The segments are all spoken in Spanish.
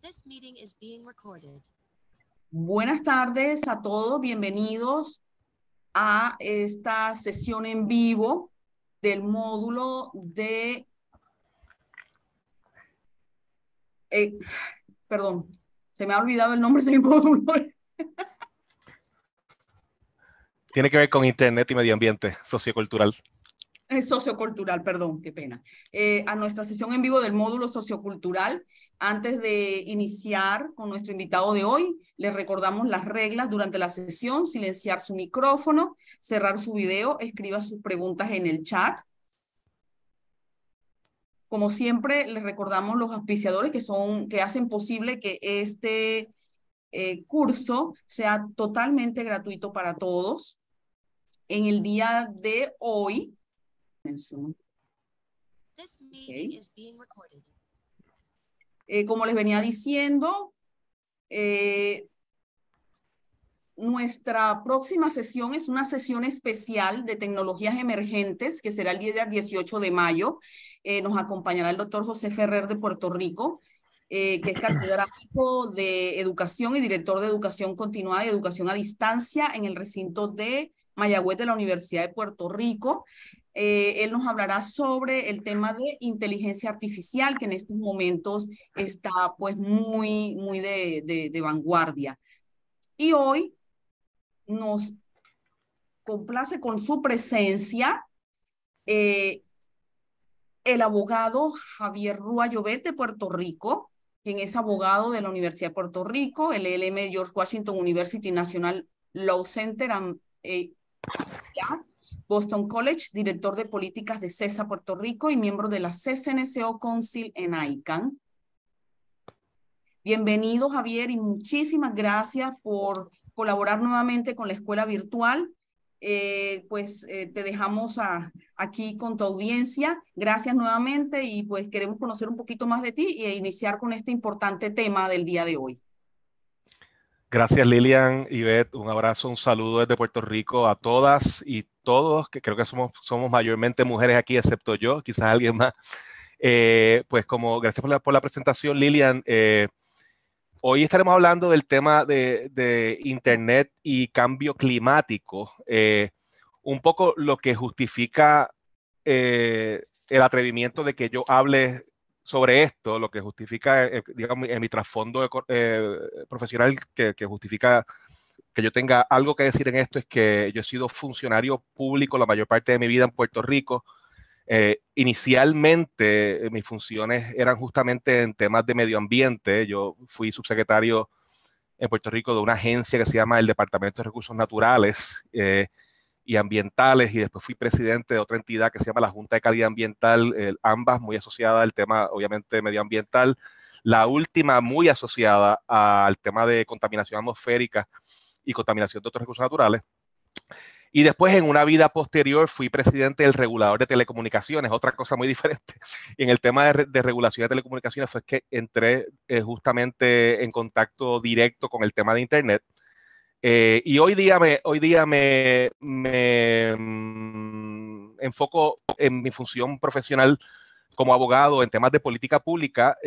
This meeting is being recorded. Buenas tardes a todos, bienvenidos a esta sesión en vivo del módulo de... perdón, se me ha olvidado el nombre del módulo. Tiene que ver con Internet y medio ambiente sociocultural. Sociocultural, perdón, qué pena. A nuestra sesión en vivo del módulo sociocultural. Antes de iniciar con nuestro invitado de hoy, les recordamos las reglas durante la sesión: silenciar su micrófono, cerrar su video, escriba sus preguntas en el chat. Como siempre, les recordamos los auspiciadores que hacen posible que este curso sea totalmente gratuito para todos. En el día de hoy, This meeting is being recorded. como les venía diciendo, nuestra próxima sesión es una sesión especial de tecnologías emergentes que será el día 18 de mayo. Nos acompañará el doctor José Ferrer de Puerto Rico, que es catedrático de educación y director de educación continuada y educación a distancia en el recinto de Mayagüez de la Universidad de Puerto Rico. Él nos hablará sobre el tema de inteligencia artificial, que en estos momentos está pues muy de vanguardia. Y hoy nos complace con su presencia el abogado Javier Rúa Llobet de Puerto Rico, quien es abogado de la Universidad de Puerto Rico, el LLM George Washington University National Law Center Boston College, director de políticas de CESA Puerto Rico y miembro de la CCNCO Council en ICANN. Bienvenido, Javier, y muchísimas gracias por colaborar nuevamente con la escuela virtual. Te dejamos aquí con tu audiencia. Gracias nuevamente y pues queremos conocer un poquito más de ti e iniciar con este importante tema del día de hoy. Gracias, Lilian y Beth. Un abrazo, un saludo desde Puerto Rico a todas y todos, que creo que somos mayormente mujeres aquí, excepto yo, quizás alguien más. Gracias por la presentación, Lilian. Hoy estaremos hablando del tema de Internet y cambio climático, un poco lo que justifica el atrevimiento de que yo hable sobre esto, lo que justifica, digamos, en mi trasfondo profesional, que justifica que yo tenga algo que decir en esto, es que yo he sido funcionario público la mayor parte de mi vida en Puerto Rico. Inicialmente mis funciones eran justamente en temas de medio ambiente. Yo fui subsecretario en Puerto Rico de una agencia que se llama el Departamento de Recursos Naturales y Ambientales, y después fui presidente de otra entidad que se llama la Junta de Calidad Ambiental, ambas muy asociadas al tema, obviamente, medioambiental. La última muy asociada al tema de contaminación atmosférica y contaminación de otros recursos naturales. Y después, en una vida posterior, fui presidente del regulador de telecomunicaciones, otra cosa muy diferente. Y en el tema de regulación de telecomunicaciones fue que entré justamente en contacto directo con el tema de Internet. Y hoy día me enfoco en mi función profesional como abogado en temas de política pública,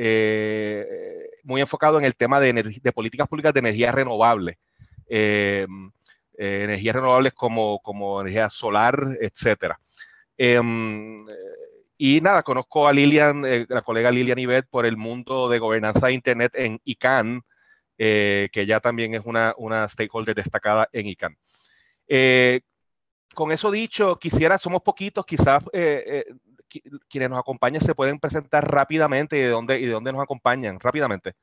muy enfocado en el tema de políticas públicas de energía renovable. Energías renovables como energía solar, etcétera. Y nada, conozco a Lilian, la colega Lilian Ibet, por el mundo de gobernanza de Internet en ICANN, que ya también es una stakeholder destacada en ICANN. Con eso dicho, somos poquitos, quizás quienes nos acompañan se pueden presentar rápidamente y de dónde nos acompañan rápidamente.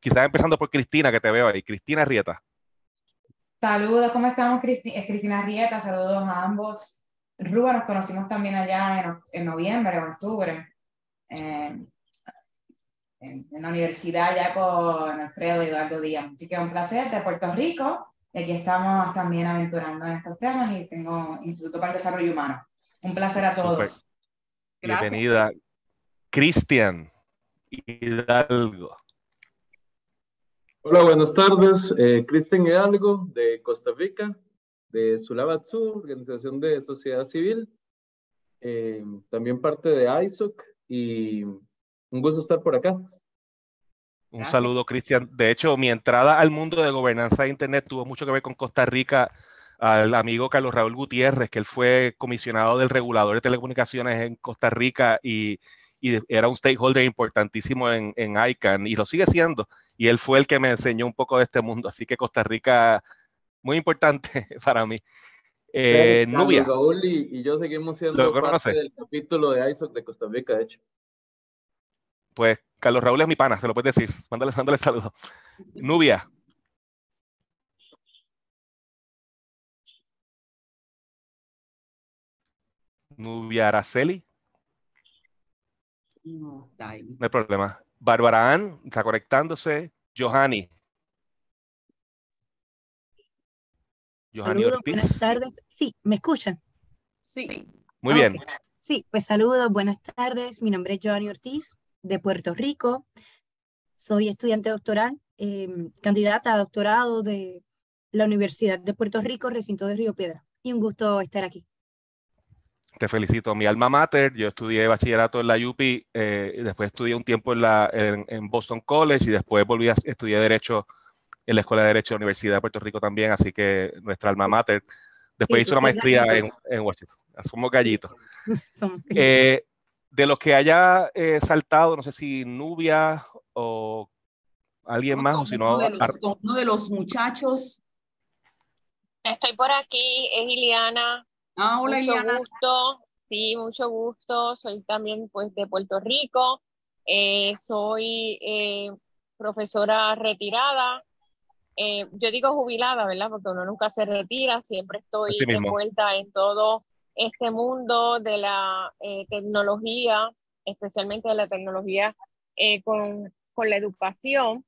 Quizás empezando por Cristina, que te veo ahí. Cristina Rieta. Saludos, ¿cómo estamos? Es Cristina Rieta, saludos a ambos. Rúa, nos conocimos también allá en noviembre o en octubre, en la universidad ya con Alfredo y Eduardo Díaz. Así que un placer, de Puerto Rico, y aquí estamos también aventurando en estos temas y tengo Instituto para el Desarrollo Humano. Un placer a todos. Super. Bienvenida. Cristian Hidalgo. Hola, buenas tardes. Cristian Hidalgo, de Costa Rica, de Sulabatsu, Organización de Sociedad Civil, también parte de ISOC, y un gusto estar por acá. Un Gracias. saludo, Cristian. De hecho, mi entrada al mundo de gobernanza de Internet tuvo mucho que ver con Costa Rica, al amigo Carlos Raúl Gutiérrez, que él fue comisionado del regulador de telecomunicaciones en Costa Rica y era un stakeholder importantísimo en ICANN y lo sigue siendo. Y él fue el que me enseñó un poco de este mundo. Así que Costa Rica, muy importante para mí. Nubia, Carlos Raúl y yo seguimos ¿lo siendo parte conoces? del capítulo de ISOC de Costa Rica, de hecho. Pues Carlos Raúl es mi pana, se lo puedes decir. Mándale saludos. Nubia. Nubia Araceli. No, está ahí. No hay problema. Bárbara Ann está conectándose. Johanny. Johanny Saludos, buenas Ortiz. tardes. Sí, ¿me escuchan? Sí. Muy bien. Ok. Sí, pues saludos, buenas tardes. Mi nombre es Johanny Ortiz, de Puerto Rico. Soy estudiante doctoral, candidata a doctorado de la Universidad de Puerto Rico, recinto de Río Piedra. Y un gusto estar aquí. Te felicito. Mi alma mater, yo estudié bachillerato en la UPI, y después estudié un tiempo en Boston College y después volví a estudiar Derecho en la Escuela de Derecho de la Universidad de Puerto Rico también, así que nuestra alma mater. Después Sí, hice tú una eres maestría gallito. en Washington. Somos gallitos. Somos gallitos. De los que haya saltado, no sé si Nubia o alguien más, o si no, Con uno de los muchachos. Estoy por aquí, es Iliana. Ah, hola, Mucho Iliana. gusto, sí, mucho gusto. Soy también pues de Puerto Rico. Soy profesora retirada. Yo digo jubilada, ¿verdad? Porque uno nunca se retira. Siempre así estoy mismo. envuelta en todo este mundo de la tecnología, especialmente de la tecnología con la educación.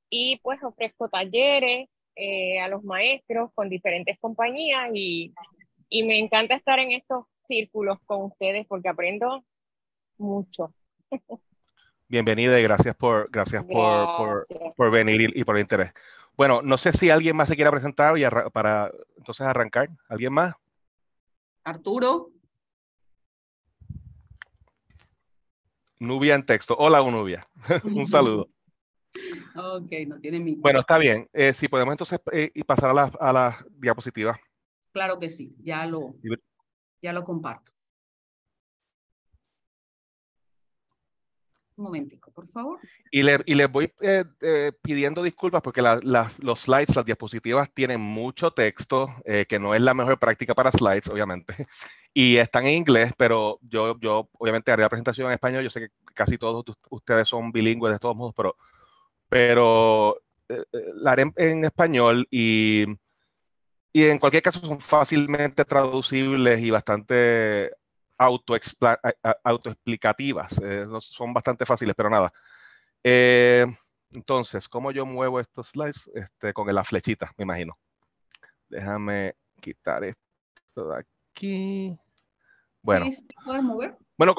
Y pues ofrezco talleres a los maestros con diferentes compañías y me encanta estar en estos círculos con ustedes porque aprendo mucho. Bienvenida y gracias por venir y por el interés. Bueno, no sé si alguien más se quiera presentar para entonces arrancar. ¿Alguien más? Arturo. Nubia en texto. Hola, Nubia. Un saludo. Ok, no tiene mi. Bueno, está bien. Si podemos entonces y pasar a las diapositivas. Claro que sí, ya lo comparto. Un momentico, por favor. Y les voy pidiendo disculpas porque los slides, las diapositivas tienen mucho texto, que no es la mejor práctica para slides, obviamente. Y están en inglés, pero yo obviamente haré la presentación en español. Yo sé que casi todos ustedes son bilingües de todos modos, pero la haré en español y en cualquier caso son fácilmente traducibles y bastante autoexplicativas. Son bastante fáciles, pero nada. Entonces, ¿cómo yo muevo estos slides? Con la flechita, me imagino. Déjame quitar esto de aquí. Bueno. ¿Sí puedes mover? Bueno,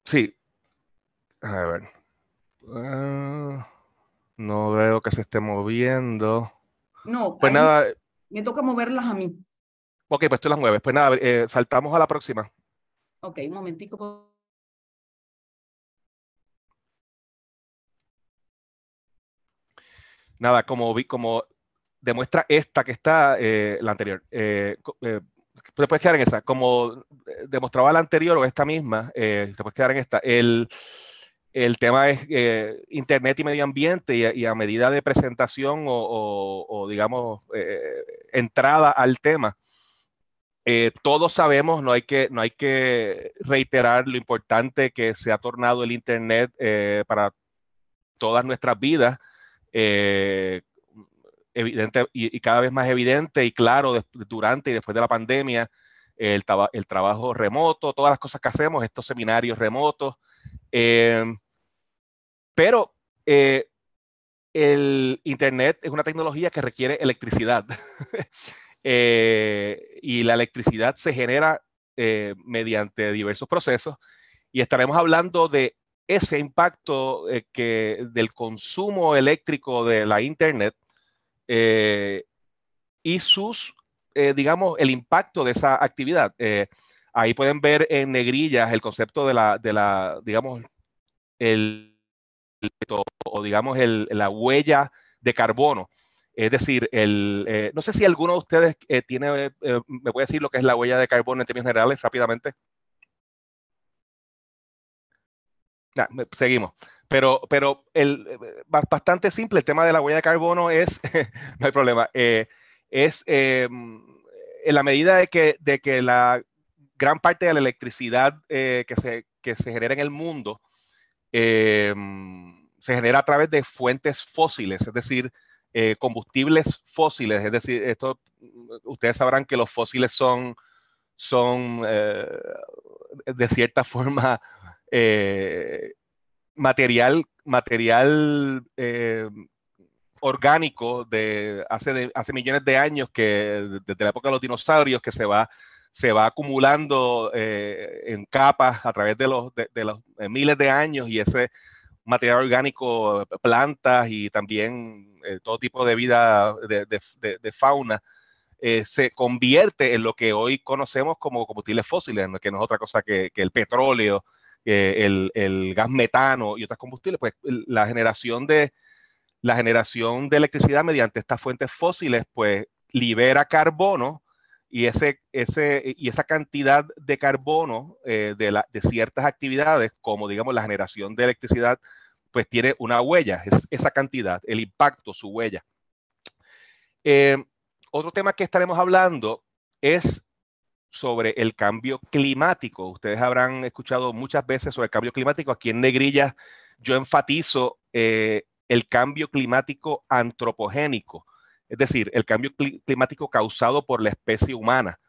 sí. A ver. No veo que se esté moviendo. No, Pues nada. me toca moverlas a mí. Ok, pues tú las mueves. Pues nada, saltamos a la próxima. Ok, un momentico. Nada, como demuestra esta que está, la anterior. Te puedes quedar en esa. Como demostraba la anterior o esta misma, te puedes quedar en esta. El tema es Internet y medio ambiente y a medida de presentación o digamos, entrada al tema. Todos sabemos, no hay que reiterar lo importante que se ha tornado el Internet para todas nuestras vidas. Evidente y cada vez más evidente y claro durante y después de la pandemia, el trabajo remoto, todas las cosas que hacemos, estos seminarios remotos. Pero el Internet es una tecnología que requiere electricidad. Y la electricidad se genera mediante diversos procesos y estaremos hablando de ese impacto del consumo eléctrico de la Internet y digamos, el impacto de esa actividad. Ahí pueden ver en negrillas el concepto digamos, el digamos la huella de carbono. Es decir, no sé si alguno de ustedes me puede decir lo que es la huella de carbono en términos generales rápidamente. Seguimos. Pero bastante simple, el tema de la huella de carbono es, no hay problema, es en la medida de que la gran parte de la electricidad que se genera en el mundo se genera a través de fuentes fósiles, es decir, combustibles fósiles, es decir, ustedes sabrán que los fósiles son de cierta forma material orgánico de hace millones de años, que desde la época de los dinosaurios, que se va acumulando en capas a través de los miles de años, y ese material orgánico, plantas y también todo tipo de vida de fauna, se convierte en lo que hoy conocemos como combustibles fósiles, que no es otra cosa que el petróleo, el gas metano y otros combustibles. Pues la generación de electricidad mediante estas fuentes fósiles pues libera carbono, y esa cantidad de carbono de ciertas actividades, como digamos la generación de electricidad, pues tiene una huella, esa cantidad, el impacto, su huella. Otro tema que estaremos hablando es sobre el cambio climático. Ustedes habrán escuchado muchas veces sobre el cambio climático. Aquí en negrilla yo enfatizo el cambio climático antropogénico, es decir, el cambio climático causado por la especie humana,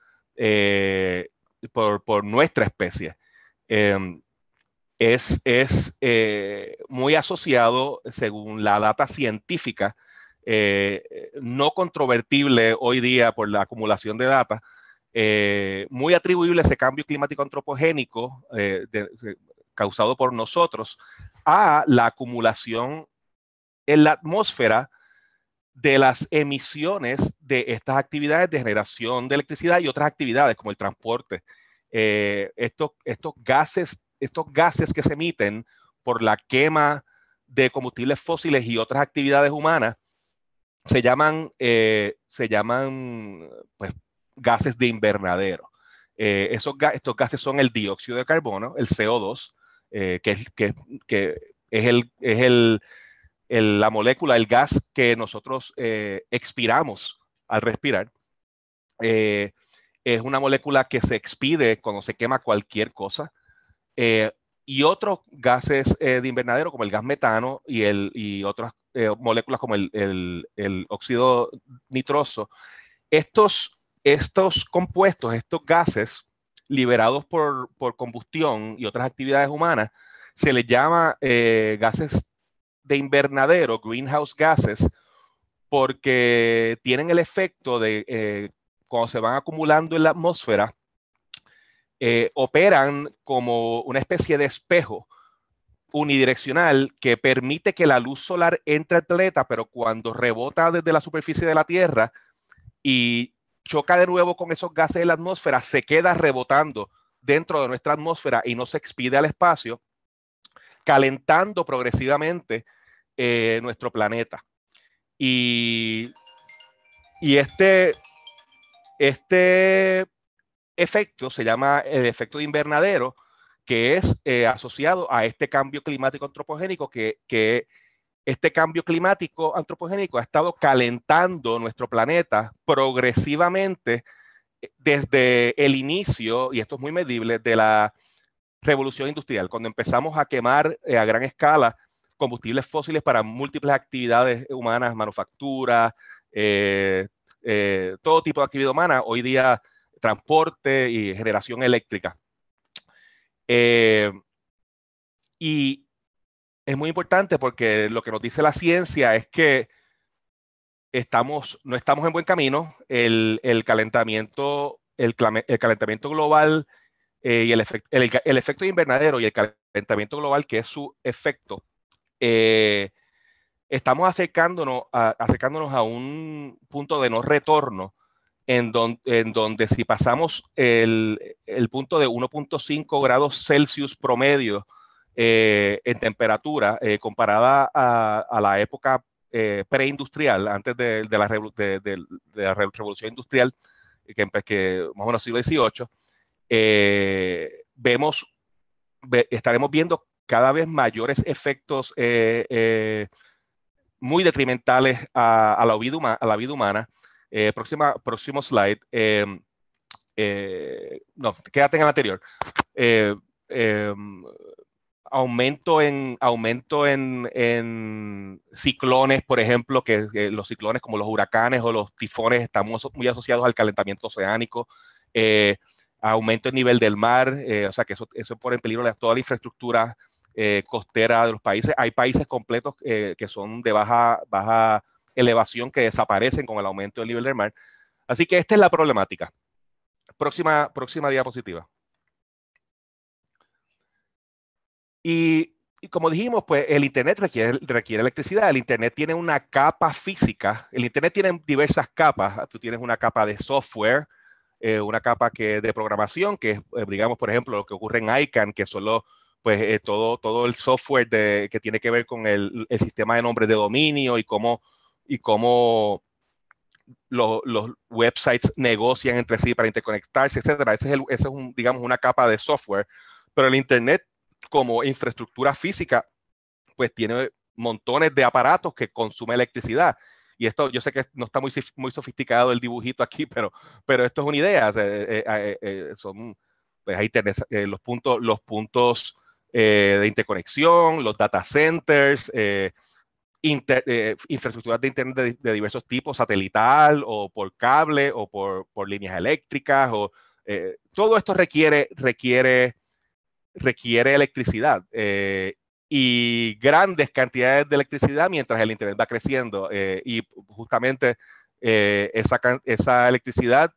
por nuestra especie. Es muy asociado, según la data científica, no controvertible hoy día por la acumulación de data, muy atribuible ese cambio climático antropogénico causado por nosotros a la acumulación en la atmósfera de las emisiones de estas actividades de generación de electricidad y otras actividades como el transporte. Estos gases que se emiten por la quema de combustibles fósiles y otras actividades humanas se llaman pues, gases de invernadero. Estos gases son el dióxido de carbono, el CO2, que es la molécula, el gas que nosotros expiramos al respirar. Es una molécula que se expide cuando se quema cualquier cosa. Y otros gases de invernadero, como el gas metano y otras moléculas como el óxido nitroso. Estos compuestos, estos gases liberados por combustión y otras actividades humanas, se les llama gases de invernadero, greenhouse gases, porque tienen el efecto de, cuando se van acumulando en la atmósfera, operan como una especie de espejo unidireccional que permite que la luz solar entre al planeta, pero cuando rebota desde la superficie de la Tierra y choca de nuevo con esos gases de la atmósfera, se queda rebotando dentro de nuestra atmósfera y no se expide al espacio, calentando progresivamente nuestro planeta. Y este efecto se llama el efecto de invernadero, que es asociado a este cambio climático antropogénico, que este cambio climático antropogénico ha estado calentando nuestro planeta progresivamente desde el inicio, y esto es muy medible, de la revolución industrial, cuando empezamos a quemar a gran escala combustibles fósiles para múltiples actividades humanas, manufactura, todo tipo de actividad humana, hoy día transporte y generación eléctrica. Y es muy importante porque lo que nos dice la ciencia es que no estamos en buen camino. El calentamiento global y el efecto de invernadero y el calentamiento global, que es su efecto, estamos acercándonos a un punto de no retorno en donde si pasamos el punto de 1.5 grados Celsius promedio en temperatura comparada a la época preindustrial, antes de la revolución industrial, que más o menos siglo XVIII, estaremos viendo cada vez mayores efectos muy detrimentales a la vida humana. Próximo slide. No, quédate en el anterior. Aumento en ciclones, por ejemplo, que los ciclones como los huracanes o los tifones están muy asociados al calentamiento oceánico. Aumento en nivel del mar, o sea que eso pone en peligro toda la infraestructura costera de los países. Hay países completos que son de baja elevación que desaparecen con el aumento del nivel del mar. Así que esta es la problemática. Próxima diapositiva. Y como dijimos, pues el Internet requiere electricidad. El Internet tiene una capa física. El Internet tiene diversas capas. Tú tienes una capa de software, una capa de programación, que es, digamos, por ejemplo, lo que ocurre en ICANN, que solo pues todo el software que tiene que ver con el sistema de nombres de dominio y cómo los websites negocian entre sí para interconectarse, etcétera. Esa es digamos, una capa de software. Pero el Internet, como infraestructura física, pues tiene montones de aparatos que consumen electricidad. Y esto, yo sé que no está muy sofisticado el dibujito aquí, pero esto es una idea. Son pues, los puntos de interconexión, los data centers, infraestructuras de Internet de diversos tipos, satelital o por cable o por líneas eléctricas. Todo esto requiere electricidad y grandes cantidades de electricidad mientras el Internet va creciendo. Y justamente esa electricidad,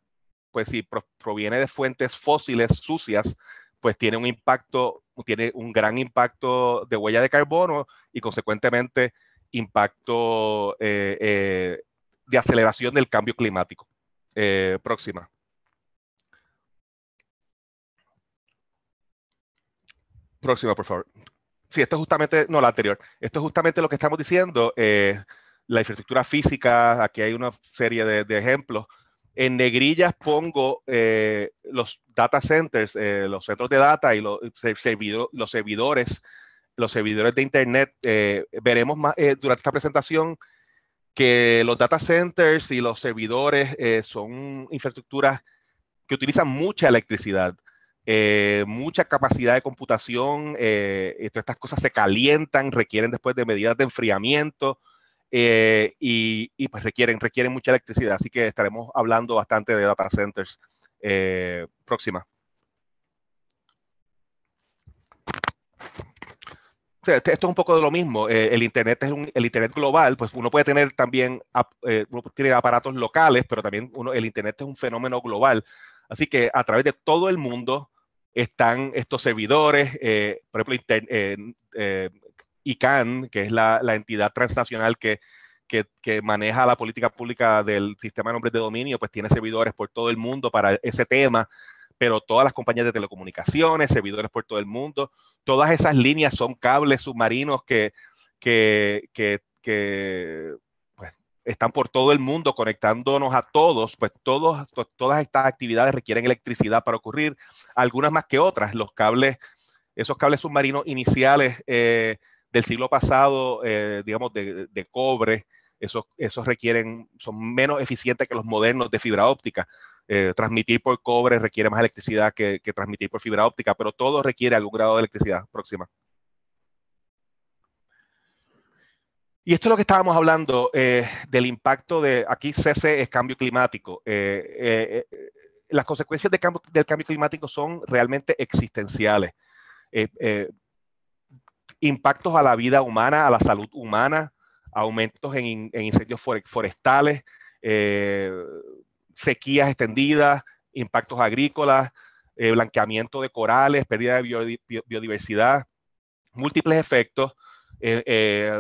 pues si proviene de fuentes fósiles sucias, pues tiene un gran impacto de huella de carbono y consecuentemente impacto de aceleración del cambio climático. Próxima. Próxima, por favor. Sí, esto es justamente, no, la anterior. Esto es justamente lo que estamos diciendo. La infraestructura física, aquí hay una serie de ejemplos. En negrillas pongo los data centers, los centros de data y los servidores de Internet. Veremos más durante esta presentación que los data centers y los servidores son infraestructuras que utilizan mucha electricidad. Mucha capacidad de computación, todas estas cosas se calientan, requieren después de medidas de enfriamiento y pues requieren mucha electricidad, así que estaremos hablando bastante de data centers. Próxima. O sea, esto es un poco de lo mismo. El Internet el Internet global, pues uno puede tener también, uno tiene aparatos locales, pero también el Internet es un fenómeno global. Así que a través de todo el mundo están estos servidores, por ejemplo, ICANN, que es la entidad transnacional que maneja la política pública del sistema de nombres de dominio, pues tiene servidores por todo el mundo para ese tema, pero todas las compañías de telecomunicaciones, servidores por todo el mundo, todas esas líneas son cables submarinos que pues, están por todo el mundo conectándonos a todos, pues todas estas actividades requieren electricidad para ocurrir, algunas más que otras. Esos cables submarinos iniciales del siglo pasado, digamos, de cobre, esos son menos eficientes que los modernos de fibra óptica. Transmitir por cobre requiere más electricidad que transmitir por fibra óptica, pero todo requiere algún grado de electricidad. Próxima. Y esto es lo que estábamos hablando del impacto aquí CC es cambio climático. Las consecuencias del cambio climático son realmente existenciales. Impactos a la vida humana, a la salud humana, aumentos en incendios forestales, sequías extendidas, impactos agrícolas, blanqueamiento de corales, pérdida de biodiversidad, múltiples efectos.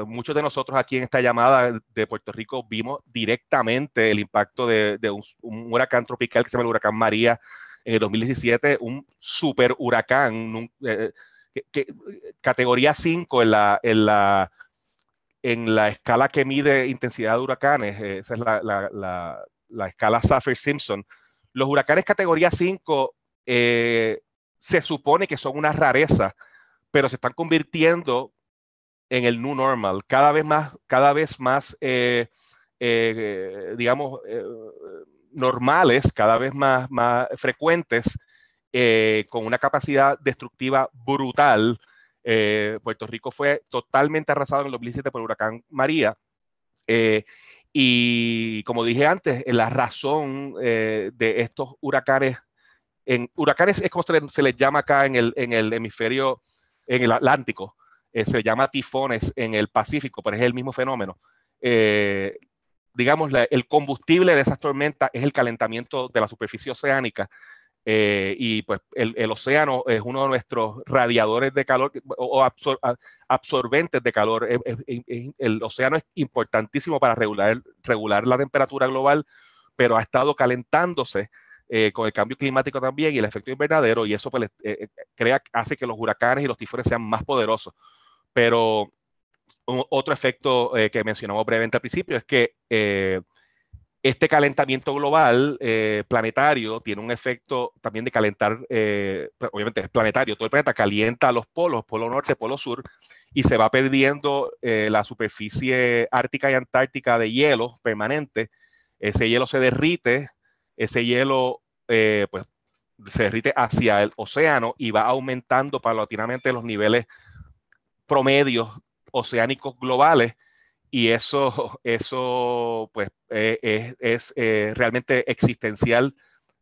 Muchos de nosotros aquí en esta llamada de Puerto Rico vimos directamente el impacto de un huracán tropical que se llama el huracán María en el 2017, un super huracán que categoría 5 en la escala que mide intensidad de huracanes, esa es la escala Saffir-Simpson. Los huracanes categoría 5 se supone que son una rareza, pero se están convirtiendo en el new normal, cada vez más digamos, normales, cada vez más frecuentes, con una capacidad destructiva brutal. Puerto Rico fue totalmente arrasado en el 2017 por el huracán María. Y como dije antes, la razón de estos huracanes, huracanes es como se les llama acá en el hemisferio, en el Atlántico, se llama tifones en el Pacífico, pero es el mismo fenómeno. Digamos, el combustible de esas tormentas es el calentamiento de la superficie oceánica. Y pues el océano es uno de nuestros radiadores de calor o absorbentes de calor. El océano es importantísimo para regular la temperatura global, pero ha estado calentándose con el cambio climático también y el efecto invernadero, y eso pues, hace que los huracanes y los tifones sean más poderosos. Pero otro efecto que mencionamos brevemente al principio es que este calentamiento global planetario tiene un efecto también de calentar, obviamente es planetario, todo el planeta calienta los polos, polo norte, polo sur, y se va perdiendo la superficie ártica y antártica de hielo permanente. Ese hielo se derrite, ese hielo pues, se derrite hacia el océano y va aumentando paulatinamente los niveles promedios oceánicos globales. Y eso pues, es realmente existencial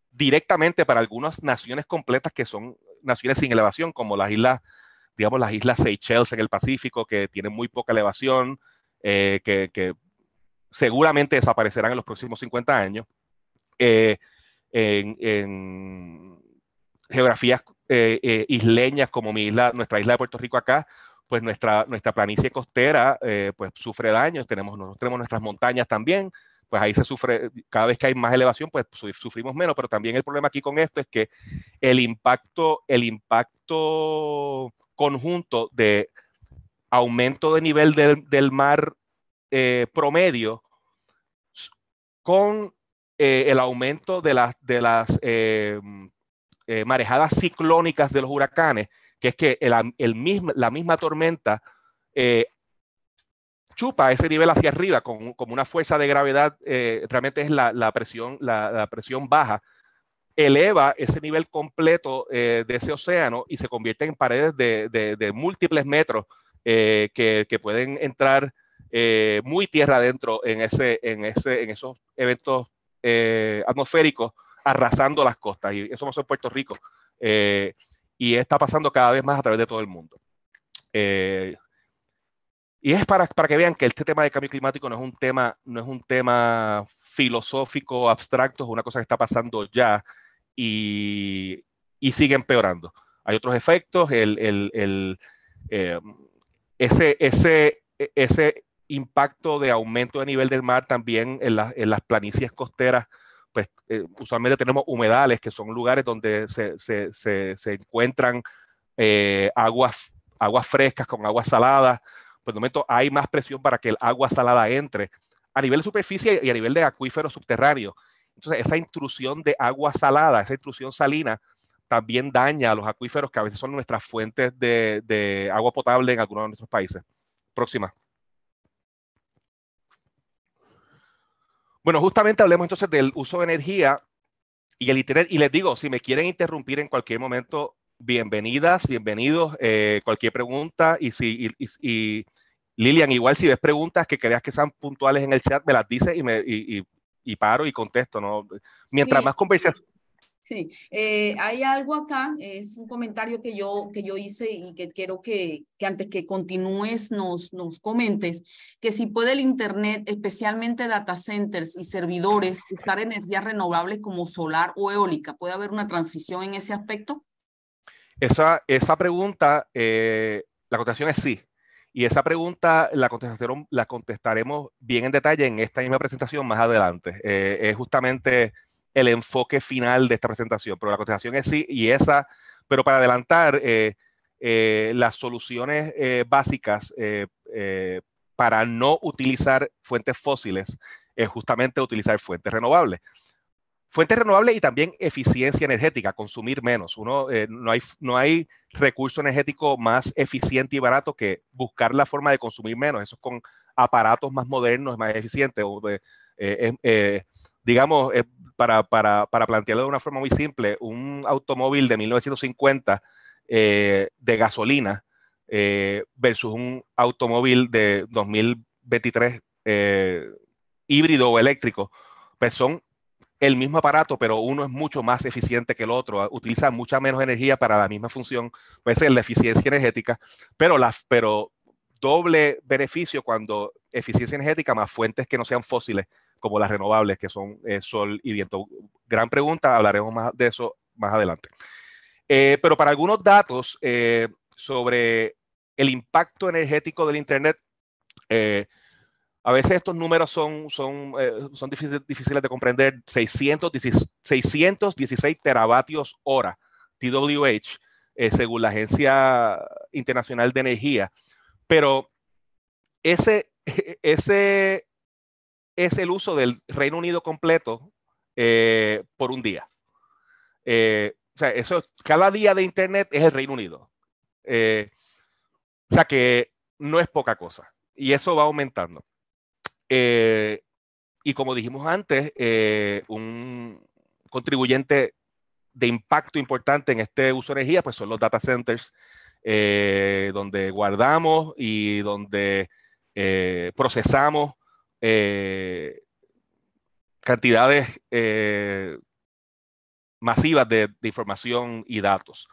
directamente para algunas naciones completas que son naciones sin elevación, como las islas, digamos, las islas Seychelles en el Pacífico, que tienen muy poca elevación, que seguramente desaparecerán en los próximos 50 años. En geografías isleñas como nuestra isla de Puerto Rico acá, pues nuestra planicie costera pues sufre daños, nosotros tenemos nuestras montañas también, pues ahí se sufre, cada vez que hay más elevación, pues sufrimos menos, pero también el problema aquí con esto es que el impacto conjunto de aumento de nivel del mar promedio con el aumento de las marejadas ciclónicas de los huracanes, que es que la misma tormenta chupa ese nivel hacia arriba como una fuerza de gravedad, realmente es la presión baja, eleva ese nivel completo de ese océano y se convierte en paredes de múltiples metros que pueden entrar muy tierra adentro en esos eventos atmosféricos, arrasando las costas. Y eso pasó en Puerto Rico. Y está pasando cada vez más a través de todo el mundo. Y es para que vean que este tema de cambio climático no es un tema filosófico, abstracto, es una cosa que está pasando ya y sigue empeorando. Hay otros efectos, ese impacto de aumento de nivel del mar también en las planicies costeras. Pues usualmente tenemos humedales, que son lugares donde se encuentran aguas frescas con aguas saladas. Pues de momento hay más presión para que el agua salada entre a nivel de superficie y a nivel de acuíferos subterráneos. Entonces esa intrusión de agua salada, esa intrusión salina, también daña a los acuíferos, que a veces son nuestras fuentes de agua potable en algunos de nuestros países. Próxima. Bueno, justamente hablemos entonces del uso de energía y el Internet. Y les digo, si me quieren interrumpir en cualquier momento, bienvenidas, bienvenidos, cualquier pregunta. Y Lilian, igual si ves preguntas que creas que sean puntuales en el chat, me las dices y paro y contesto, ¿no? Mientras más conversación. Sí, hay algo acá, es un comentario que yo hice y que quiero que antes que continúes nos comentes, que si puede el Internet, especialmente data centers y servidores, usar energías renovables como solar o eólica. ¿Puede haber una transición en ese aspecto? Esa pregunta, la contestación es sí. Y esa pregunta la contestaremos bien en detalle en esta misma presentación más adelante. Es justamente el enfoque final de esta presentación, pero la contestación es sí, pero para adelantar, las soluciones básicas para no utilizar fuentes fósiles es justamente utilizar fuentes renovables. Fuentes renovables y también eficiencia energética, consumir menos. No hay recurso energético más eficiente y barato que buscar la forma de consumir menos. Eso es con aparatos más modernos, más eficientes. Digamos, para plantearlo de una forma muy simple, un automóvil de 1950 de gasolina versus un automóvil de 2023 híbrido o eléctrico, pues son el mismo aparato, pero uno es mucho más eficiente que el otro, utiliza mucha menos energía para la misma función, puede ser la eficiencia energética, pero doble beneficio cuando eficiencia energética más fuentes que no sean fósiles, como las renovables, que son sol y viento. Gran pregunta, hablaremos más de eso más adelante. Pero para algunos datos sobre el impacto energético del Internet, a veces estos números son difíciles de comprender. 616 teravatios hora, TWH, según la Agencia Internacional de Energía. Pero ese es el uso del Reino Unido completo por un día. O sea, cada día de Internet es el Reino Unido. O sea que no es poca cosa. Y eso va aumentando. Y como dijimos antes, un contribuyente de impacto importante en este uso de energía pues son los data centers, donde guardamos y donde procesamos cantidades masivas de información y datos.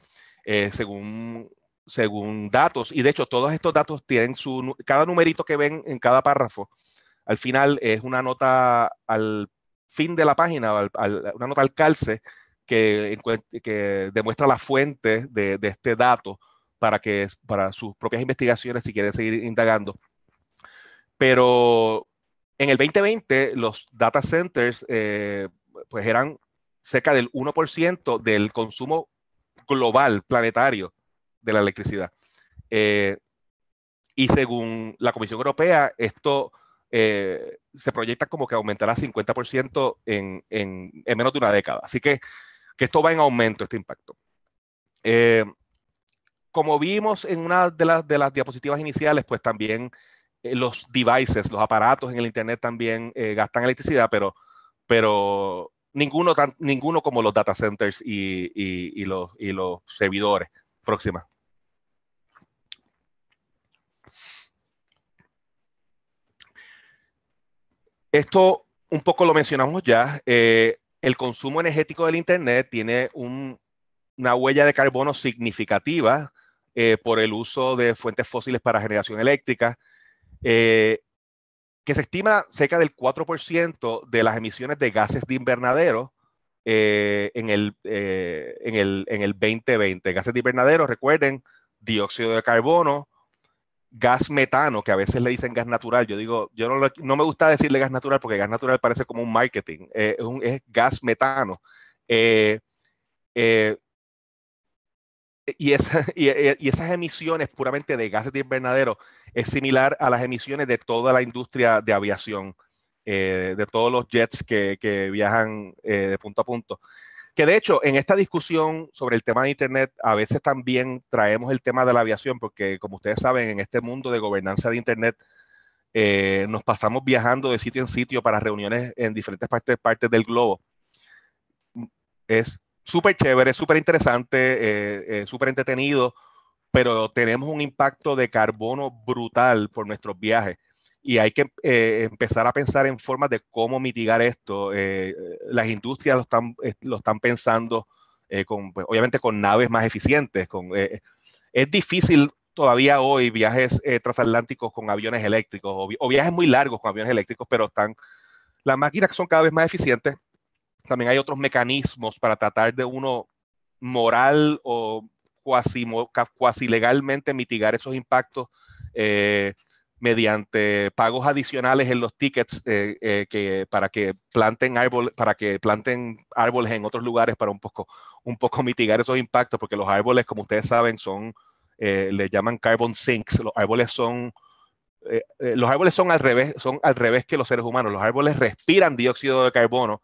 Según datos, y de hecho todos estos datos tienen cada numerito que ven en cada párrafo, al final es una nota al fin de la página, una nota al calce que demuestra la fuente de este dato para sus propias investigaciones si quieren seguir indagando. Pero en el 2020 los data centers pues eran cerca del 1% del consumo global planetario de la electricidad. Y según la Comisión Europea, esto se proyecta como que aumentará 50% en menos de una década. Así que esto va en aumento, este impacto. Como vimos en una de las diapositivas iniciales, pues también los devices, los aparatos en el Internet también gastan electricidad, pero ninguno como los data centers y los servidores. Próxima. Esto un poco lo mencionamos ya. El consumo energético del Internet tiene una huella de carbono significativa por el uso de fuentes fósiles para generación eléctrica, que se estima cerca del 4% de las emisiones de gases de invernadero en el 2020. Gases de invernadero, recuerden, dióxido de carbono, gas metano, que a veces le dicen gas natural. Yo no me gusta decirle gas natural porque gas natural parece como un marketing. Es gas metano. Y esas emisiones puramente de gases de invernadero es similar a las emisiones de toda la industria de aviación, de todos los jets que viajan de punto a punto. Que de hecho, en esta discusión sobre el tema de Internet, a veces también traemos el tema de la aviación, porque como ustedes saben, en este mundo de gobernanza de Internet, nos pasamos viajando de sitio en sitio para reuniones en diferentes partes del globo. Es súper chévere, súper interesante, súper entretenido, pero tenemos un impacto de carbono brutal por nuestros viajes. Y hay que empezar a pensar en formas de cómo mitigar esto. Las industrias lo están pensando, pues, obviamente con naves más eficientes. Es difícil todavía hoy viajes transatlánticos con aviones eléctricos o viajes muy largos con aviones eléctricos, pero las máquinas son cada vez más eficientes. También hay otros mecanismos para tratar de moral o cuasi legalmente mitigar esos impactos mediante pagos adicionales en los tickets para que planten árboles en otros lugares para un poco mitigar esos impactos, porque los árboles, como ustedes saben, son le llaman carbon sinks. Los árboles son al revés que los seres humanos. Los árboles respiran dióxido de carbono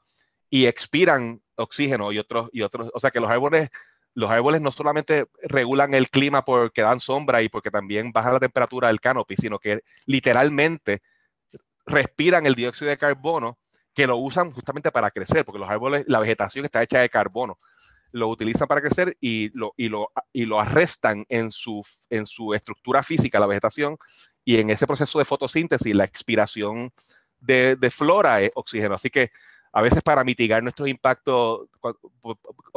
y expiran oxígeno y otros. O sea que los árboles no solamente regulan el clima porque dan sombra y porque también bajan la temperatura del canopy, sino que literalmente respiran el dióxido de carbono, que lo usan justamente para crecer, porque los árboles, la vegetación está hecha de carbono, lo utilizan para crecer y lo arrestan en su estructura física, la vegetación, y en ese proceso de fotosíntesis, la expiración de flora es oxígeno. Así que a veces para mitigar nuestros impactos,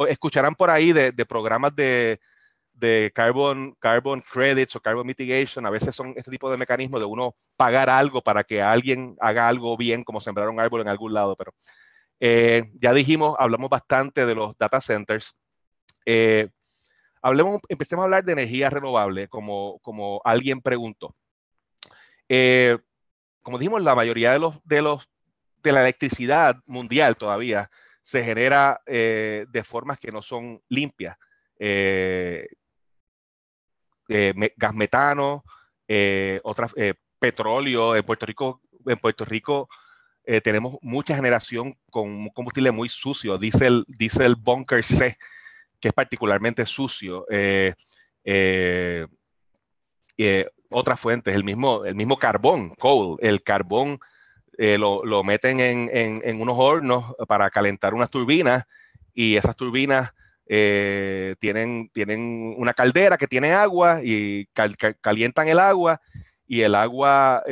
escucharán por ahí de programas de carbon credits o carbon mitigation. A veces son este tipo de mecanismos de uno pagar algo para que alguien haga algo bien, como sembrar un árbol en algún lado. Pero ya hablamos bastante de los data centers. Empecemos a hablar de energía renovable, como alguien preguntó. Como dijimos, la mayoría de la electricidad mundial todavía se genera de formas que no son limpias. Gas metano, petróleo. En Puerto Rico tenemos mucha generación con un combustible muy sucio, diesel bunker C, que es particularmente sucio. Otras fuentes, el mismo carbón, coal. El carbón lo meten en unos hornos para calentar unas turbinas, y esas turbinas tienen una caldera que tiene agua y calientan el agua, y el agua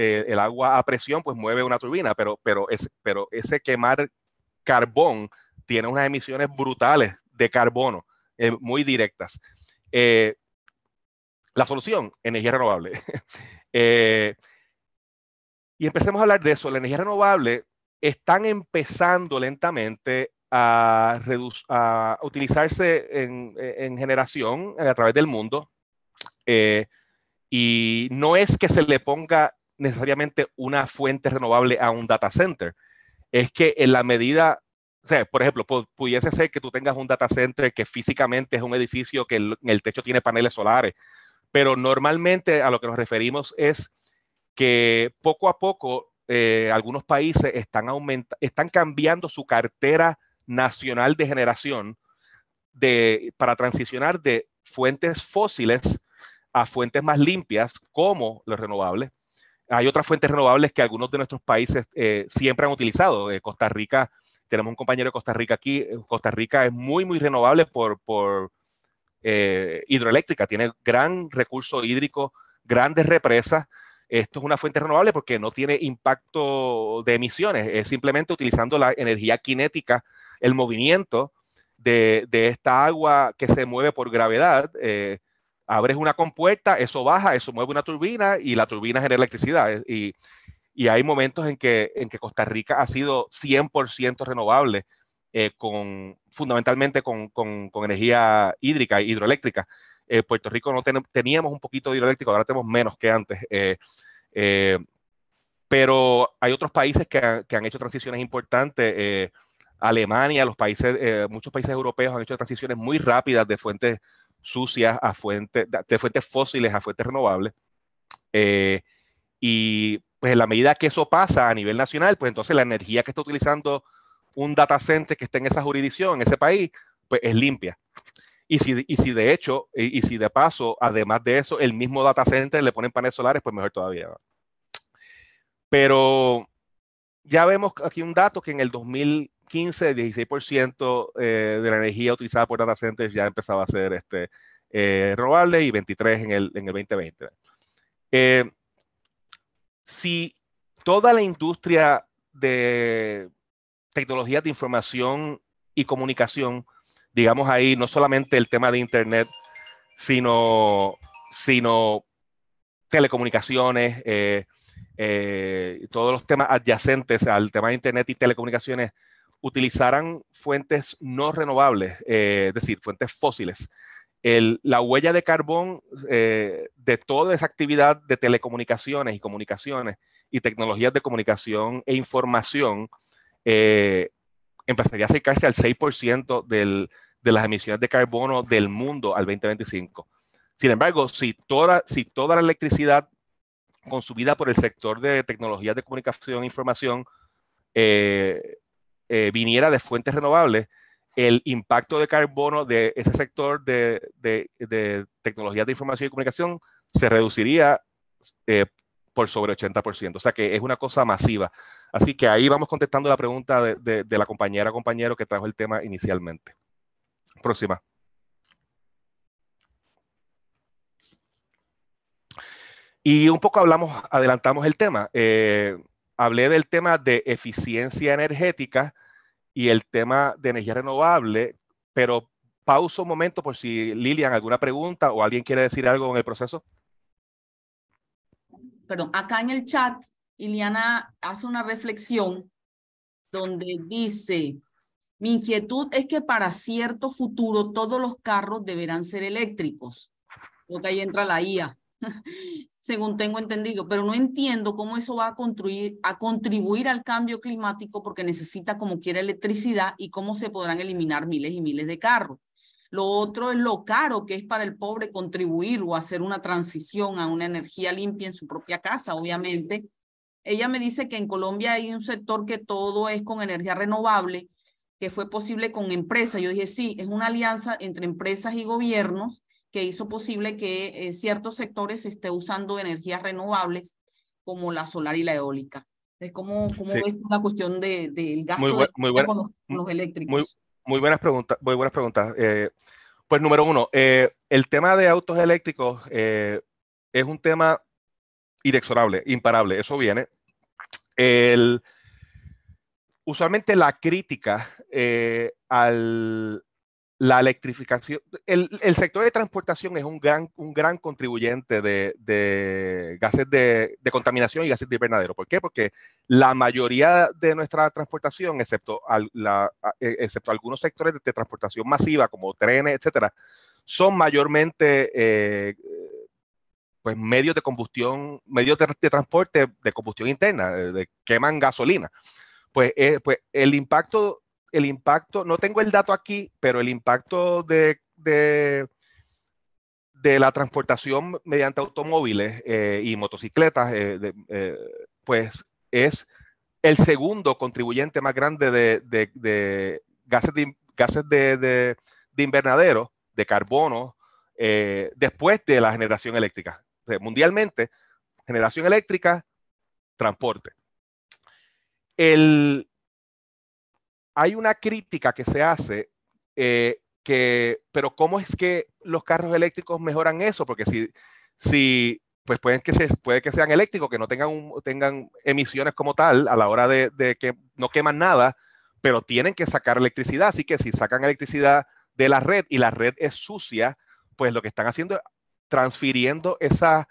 a presión pues mueve una turbina, pero ese quemar carbón tiene unas emisiones brutales de carbono, muy directas. La solución, energía renovable. Y empecemos a hablar de eso. La energía renovable están empezando lentamente a utilizarse en generación a través del mundo. Y no es que se le ponga necesariamente una fuente renovable a un data center. Es que en la medida, o sea, por ejemplo, pudiese ser que tú tengas un data center que físicamente es un edificio que en el techo tiene paneles solares, pero normalmente a lo que nos referimos es que poco a poco algunos países están cambiando su cartera nacional de generación para transicionar de fuentes fósiles a fuentes más limpias, como los renovables. Hay otras fuentes renovables que algunos de nuestros países siempre han utilizado. Costa Rica, tenemos un compañero de Costa Rica aquí. Costa Rica es muy, muy renovable por hidroeléctrica. Tiene gran recurso hídrico, grandes represas. Esto es una fuente renovable porque no tiene impacto de emisiones. Es simplemente utilizando la energía cinética, el movimiento de esta agua que se mueve por gravedad. Abres una compuerta, eso baja, eso mueve una turbina y la turbina genera electricidad. Y hay momentos en que Costa Rica ha sido 100% renovable, fundamentalmente con energía hídrica, hidroeléctrica. Puerto Rico teníamos un poquito de hidroeléctrico, ahora tenemos menos que antes. Pero hay otros países que han hecho transiciones importantes. Alemania, muchos países europeos han hecho transiciones muy rápidas de fuentes sucias de fuentes fósiles a fuentes renovables. Y pues en la medida que eso pasa a nivel nacional, pues entonces la energía que está utilizando un data center que esté en esa jurisdicción, en ese país, pues es limpia. Y si de paso, además de eso, el mismo data center le ponen paneles solares, pues mejor todavía. Pero ya vemos aquí un dato que en el 2015, 16% de la energía utilizada por data centers ya empezaba a ser renovable, y 23% en el 2020. Si toda la industria de tecnologías de información y comunicación, digamos ahí, no solamente el tema de Internet, sino telecomunicaciones, todos los temas adyacentes al tema de Internet y telecomunicaciones, utilizaran fuentes no renovables, es decir, fuentes fósiles. La huella de carbón de toda esa actividad de telecomunicaciones y comunicaciones y tecnologías de comunicación e información empezaría a acercarse al 6% de las emisiones de carbono del mundo al 2025. Sin embargo, si toda la electricidad consumida por el sector de tecnologías de comunicación e información viniera de fuentes renovables, el impacto de carbono de ese sector de tecnologías de información y comunicación se reduciría por sobre 80%. O sea que es una cosa masiva. Así que ahí vamos contestando la pregunta de la compañero que trajo el tema inicialmente. Próxima. Y un poco adelantamos el tema. Hablé del tema de eficiencia energética y el tema de energía renovable, pero pauso un momento por si Lilian, alguna pregunta o alguien quiere decir algo en el proceso. Perdón, acá en el chat, Iliana hace una reflexión donde dice, mi inquietud es que para cierto futuro todos los carros deberán ser eléctricos. Creo que ahí entra la IA, según tengo entendido, pero no entiendo cómo eso va a contribuir al cambio climático porque necesita como quiera electricidad y cómo se podrán eliminar miles y miles de carros. Lo otro es lo caro que es para el pobre contribuir o hacer una transición a una energía limpia en su propia casa, obviamente. Ella me dice que en Colombia hay un sector que todo es con energía renovable, que fue posible con empresas. Yo dije, sí, es una alianza entre empresas y gobiernos que hizo posible que ciertos sectores esté usando energías renovables como la solar y la eólica. Entonces, ¿cómo Sí. ves la cuestión del gasto con los eléctricos? Muy buenas preguntas. Pues número uno, el tema de autos eléctricos es un tema inexorable, imparable. Eso viene. Usualmente la crítica la electrificación, el sector de transportación es un gran contribuyente de gases de contaminación y gases de invernadero. ¿Por qué? Porque la mayoría de nuestra transportación, excepto algunos sectores de transportación masiva como trenes, etcétera, son mayormente pues medios de combustión, medios de transporte de combustión interna, queman gasolina. Pues el impacto, no tengo el dato aquí, pero el impacto de la transportación mediante automóviles y motocicletas, pues es el segundo contribuyente más grande de gases de invernadero, de carbono, después de la generación eléctrica. O sea, mundialmente, generación eléctrica, transporte. Hay una crítica que se hace, pero ¿cómo es que los carros eléctricos mejoran eso? Porque si pues puede que sean eléctricos, que no tengan emisiones como tal a la hora de que no queman nada, pero tienen que sacar electricidad. Así que si sacan electricidad de la red y la red es sucia, pues lo que están haciendo es transfiriendo ese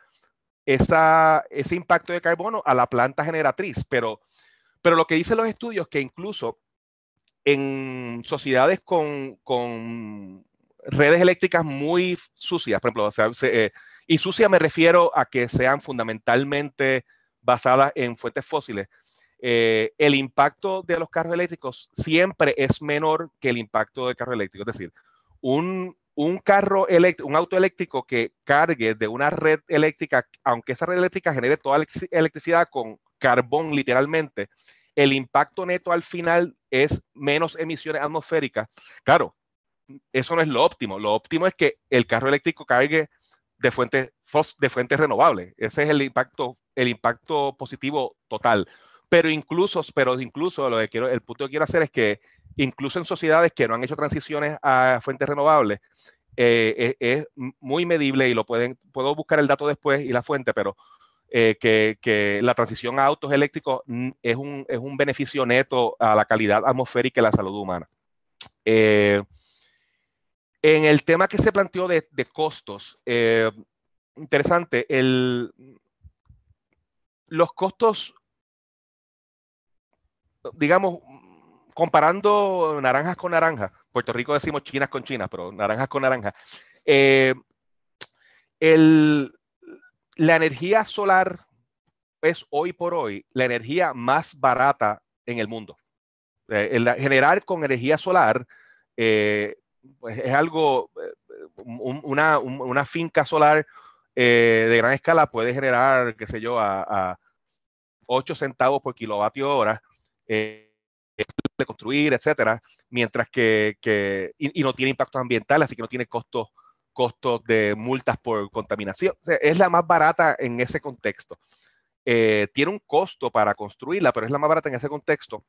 impacto de carbono a la planta generatriz. Pero lo que dicen los estudios es que incluso en sociedades con redes eléctricas muy sucias, por ejemplo, o sea, y sucia me refiero a que sean fundamentalmente basadas en fuentes fósiles, el impacto de los carros eléctricos siempre es menor que el impacto del carro eléctrico. Es decir, un auto eléctrico que cargue de una red eléctrica, aunque esa red eléctrica genere toda electricidad con carbón literalmente, el impacto neto al final es menos emisiones atmosféricas. Claro, eso no es lo óptimo. Lo óptimo es que el carro eléctrico cargue de fuentes renovables. Ese es el impacto positivo total. Pero incluso el punto que quiero hacer es que incluso en sociedades que no han hecho transiciones a fuentes renovables, es muy medible y puedo buscar el dato después y la fuente, pero que la transición a autos eléctricos es un beneficio neto a la calidad atmosférica y la salud humana. En el tema que se planteó de costos, interesante, los costos, digamos, comparando naranjas con naranjas, Puerto Rico decimos chinas con chinas, pero naranjas con naranjas, la energía solar es hoy por hoy la energía más barata en el mundo. Generar con energía solar pues es algo una finca solar de gran escala puede generar, qué sé yo, a 8 centavos por kilovatio hora de construir, etcétera, mientras y no tiene impactos ambientales, así que no tiene costos de multas por contaminación. O sea, es la más barata en ese contexto. Tiene un costo para construirla, pero es la más barata en ese contexto.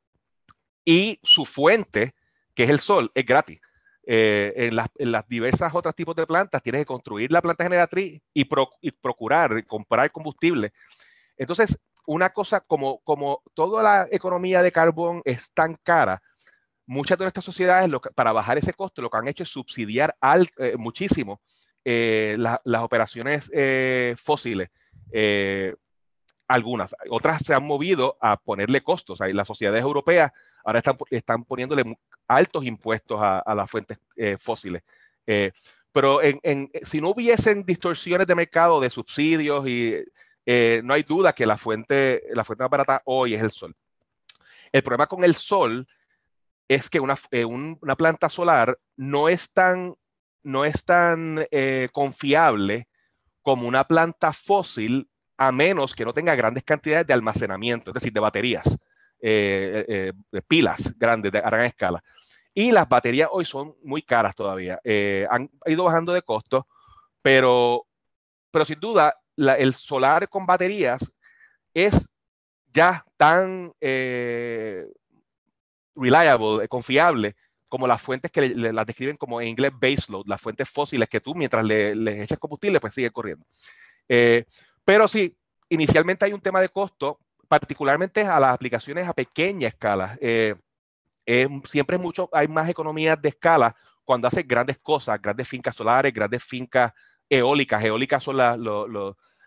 Y su fuente, que es el sol, es gratis. En las diversas otros tipos de plantas tienes que construir la planta generatriz y procurar comprar combustible. Entonces, una cosa como toda la economía de carbón es tan cara, muchas de nuestras sociedades para bajar ese costo lo que han hecho es subsidiar muchísimo las operaciones fósiles. Algunas, otras se han movido a ponerle costos. Las sociedades europeas ahora están poniéndole altos impuestos a las fuentes fósiles. Pero si no hubiesen distorsiones de mercado de subsidios, no hay duda que la fuente más barata hoy es el sol. El problema con el sol es que una planta solar no es tan confiable como una planta fósil, a menos que no tenga grandes cantidades de almacenamiento, es decir, de baterías, de pilas grandes a gran escala. Y las baterías hoy son muy caras todavía. Han ido bajando de costo, pero sin duda el solar con baterías es ya tan reliable, confiable, como las fuentes que las describen como en inglés baseload, las fuentes fósiles que tú mientras les echas combustible, pues sigue corriendo. Pero sí, inicialmente hay un tema de costo, particularmente a las aplicaciones a pequeña escala. Siempre hay más economías de escala cuando haces grandes cosas, grandes fincas solares, grandes fincas eólicas. Eólicas son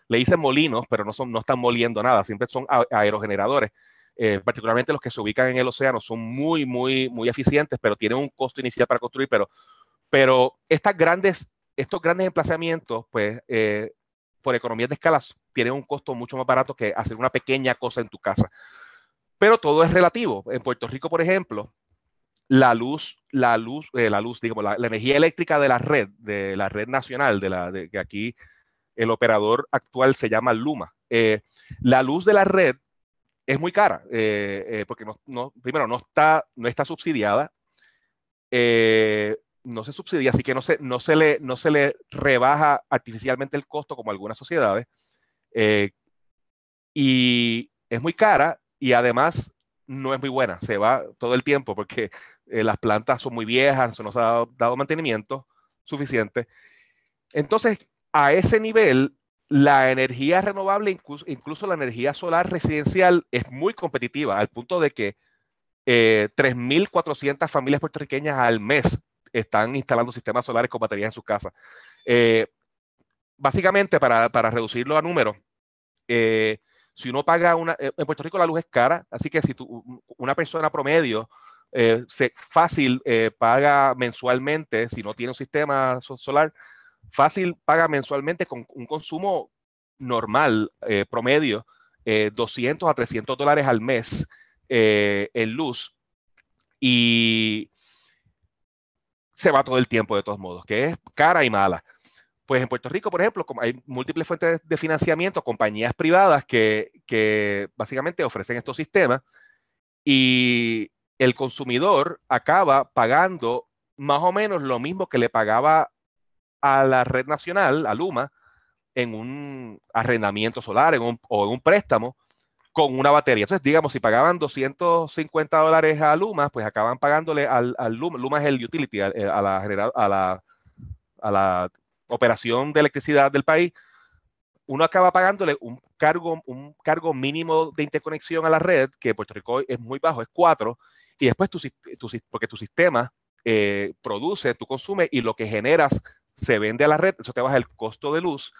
le dicen molinos, pero no están moliendo nada, siempre son aerogeneradores. Particularmente los que se ubican en el océano son muy, muy, muy eficientes, pero tienen un costo inicial para construir. Pero estos grandes emplazamientos, pues, por economías de escala, tienen un costo mucho más barato que hacer una pequeña cosa en tu casa. Pero todo es relativo. En Puerto Rico, por ejemplo, la energía eléctrica de la red nacional, que aquí el operador actual se llama Luma. La luz de la red es muy cara, porque primero no está subsidiada, no se subsidia, así que no se le rebaja artificialmente el costo como algunas sociedades, y es muy cara y además no es muy buena, se va todo el tiempo porque las plantas son muy viejas, no se ha dado mantenimiento suficiente. Entonces, a ese nivel, la energía renovable, incluso la energía solar residencial, es muy competitiva, al punto de que 3.400 familias puertorriqueñas al mes están instalando sistemas solares con baterías en sus casas. Básicamente, para reducirlo a números, si uno paga en Puerto Rico la luz es cara, así que si una persona promedio fácil paga mensualmente, si no tiene un sistema solar, fácil paga mensualmente con un consumo normal, promedio, $200 a $300 al mes en luz, y se va todo el tiempo de todos modos, que es cara y mala. Pues en Puerto Rico, por ejemplo, como hay múltiples fuentes de financiamiento, compañías privadas que básicamente ofrecen estos sistemas, y el consumidor acaba pagando más o menos lo mismo que le pagaba a la red nacional, a Luma, en un arrendamiento solar o en un préstamo con una batería. Entonces, digamos, si pagaban $250 a Luma, pues acaban pagándole al Luma. Luma es el utility, a la operación de electricidad del país. Uno acaba pagándole un cargo mínimo de interconexión a la red, que en Puerto Rico es muy bajo, es 4, y después porque tu sistema produce, tú consumes, y lo que generas se vende a la red, eso te baja el costo de luz,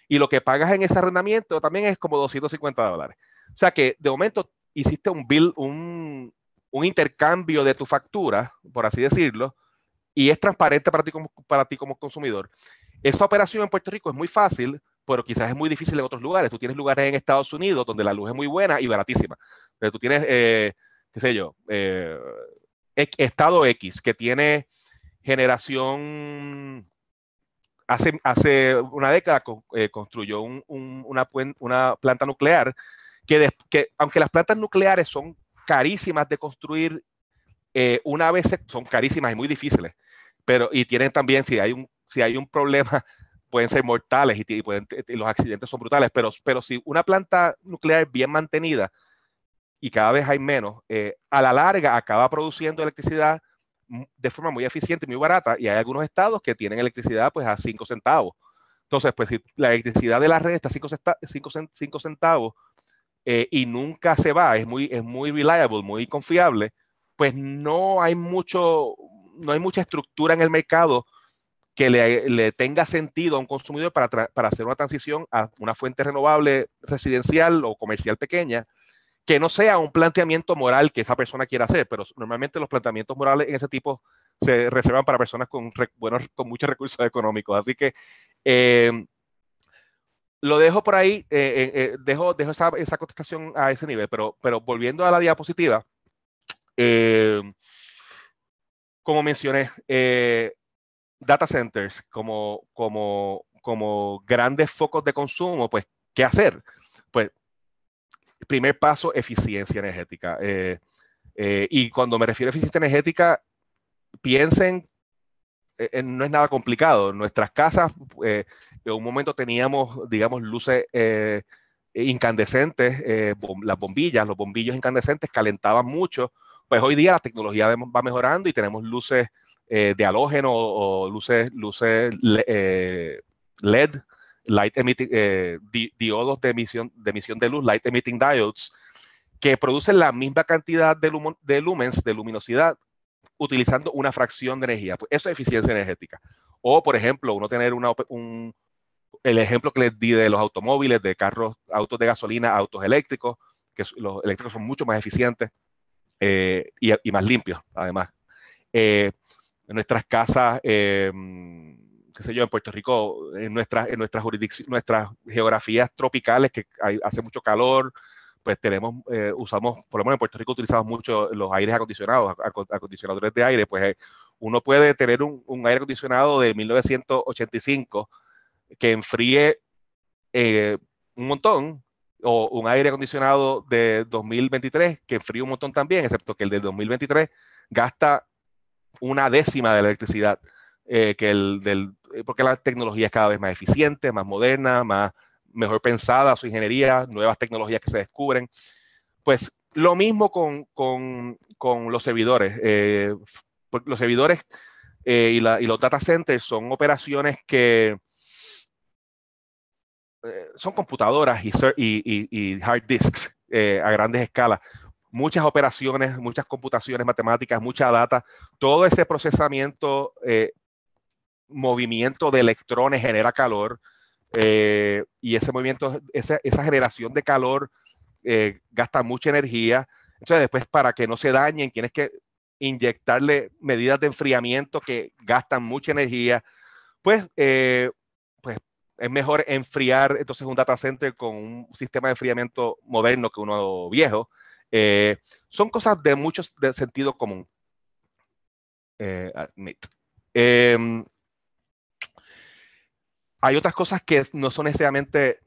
y lo que pagas en ese arrendamiento también es como $250. O sea que de momento hiciste un intercambio de tu factura, por así decirlo, y es transparente para ti como consumidor. Esa operación en Puerto Rico es muy fácil, pero quizás es muy difícil en otros lugares. Tú tienes lugares en Estados Unidos donde la luz es muy buena y baratísima. Pero tú tienes, qué sé yo, estado X, que tiene generación hace una década construyó una planta nuclear que aunque las plantas nucleares son carísimas de construir, una vez son carísimas y muy difíciles, y tienen también, si hay un problema, pueden ser mortales y los accidentes son brutales, pero si una planta nuclear bien mantenida, y cada vez hay menos, a la larga acaba produciendo electricidad de forma muy eficiente y muy barata, y hay algunos estados que tienen electricidad pues a 5 centavos. Entonces, pues si la electricidad de la red está a 5 centavos y nunca se va, es muy reliable, muy confiable, pues no hay mucha estructura en el mercado que le tenga sentido a un consumidor para hacer una transición a una fuente renovable residencial o comercial pequeña, que no sea un planteamiento moral que esa persona quiera hacer, pero normalmente los planteamientos morales en ese tipo se reservan para personas con muchos recursos económicos. Así que lo dejo por ahí, dejo esa contestación a ese nivel, pero volviendo a la diapositiva, como mencioné, data centers como grandes focos de consumo, pues, ¿qué hacer? Pues, primer paso, eficiencia energética. Y cuando me refiero a eficiencia energética, piensen, no es nada complicado. En nuestras casas, en un momento teníamos, digamos, luces incandescentes, las bombillas, los bombillos incandescentes calentaban mucho. Pues hoy día la tecnología va mejorando y tenemos luces de halógeno o luces LED, light emitting, diodos de emisión de luz, light emitting diodes, que producen la misma cantidad de lumens, de luminosidad, utilizando una fracción de energía. Pues eso es eficiencia energética. O, por ejemplo, uno tener el ejemplo que les di de los automóviles, de autos de gasolina, autos eléctricos, que los eléctricos son mucho más eficientes y más limpios, además. En nuestras casas, qué sé yo, en Puerto Rico, en nuestras geografías tropicales, que hace mucho calor, pues usamos, por lo menos en Puerto Rico utilizamos mucho los aires acondicionados, acondicionadores de aire. Pues uno puede tener un aire acondicionado de 1985 que enfríe un montón, o un aire acondicionado de 2023 que enfríe un montón también, excepto que el de 2023 gasta una décima de la electricidad porque la tecnología es cada vez más eficiente, más moderna, mejor pensada, su ingeniería, nuevas tecnologías que se descubren. Pues lo mismo con los servidores. Los servidores y los data centers son operaciones que son computadoras y hard disks a grandes escalas. Muchas operaciones, muchas computaciones matemáticas, mucha data. Todo ese procesamiento, movimiento de electrones genera calor, y ese movimiento, esa generación de calor gasta mucha energía. Entonces, después, para que no se dañen, tienes que inyectarle medidas de enfriamiento que gastan mucha energía. Pues es mejor enfriar entonces un data center con un sistema de enfriamiento moderno que uno viejo. Son cosas de sentido común. Hay otras cosas que no son necesariamente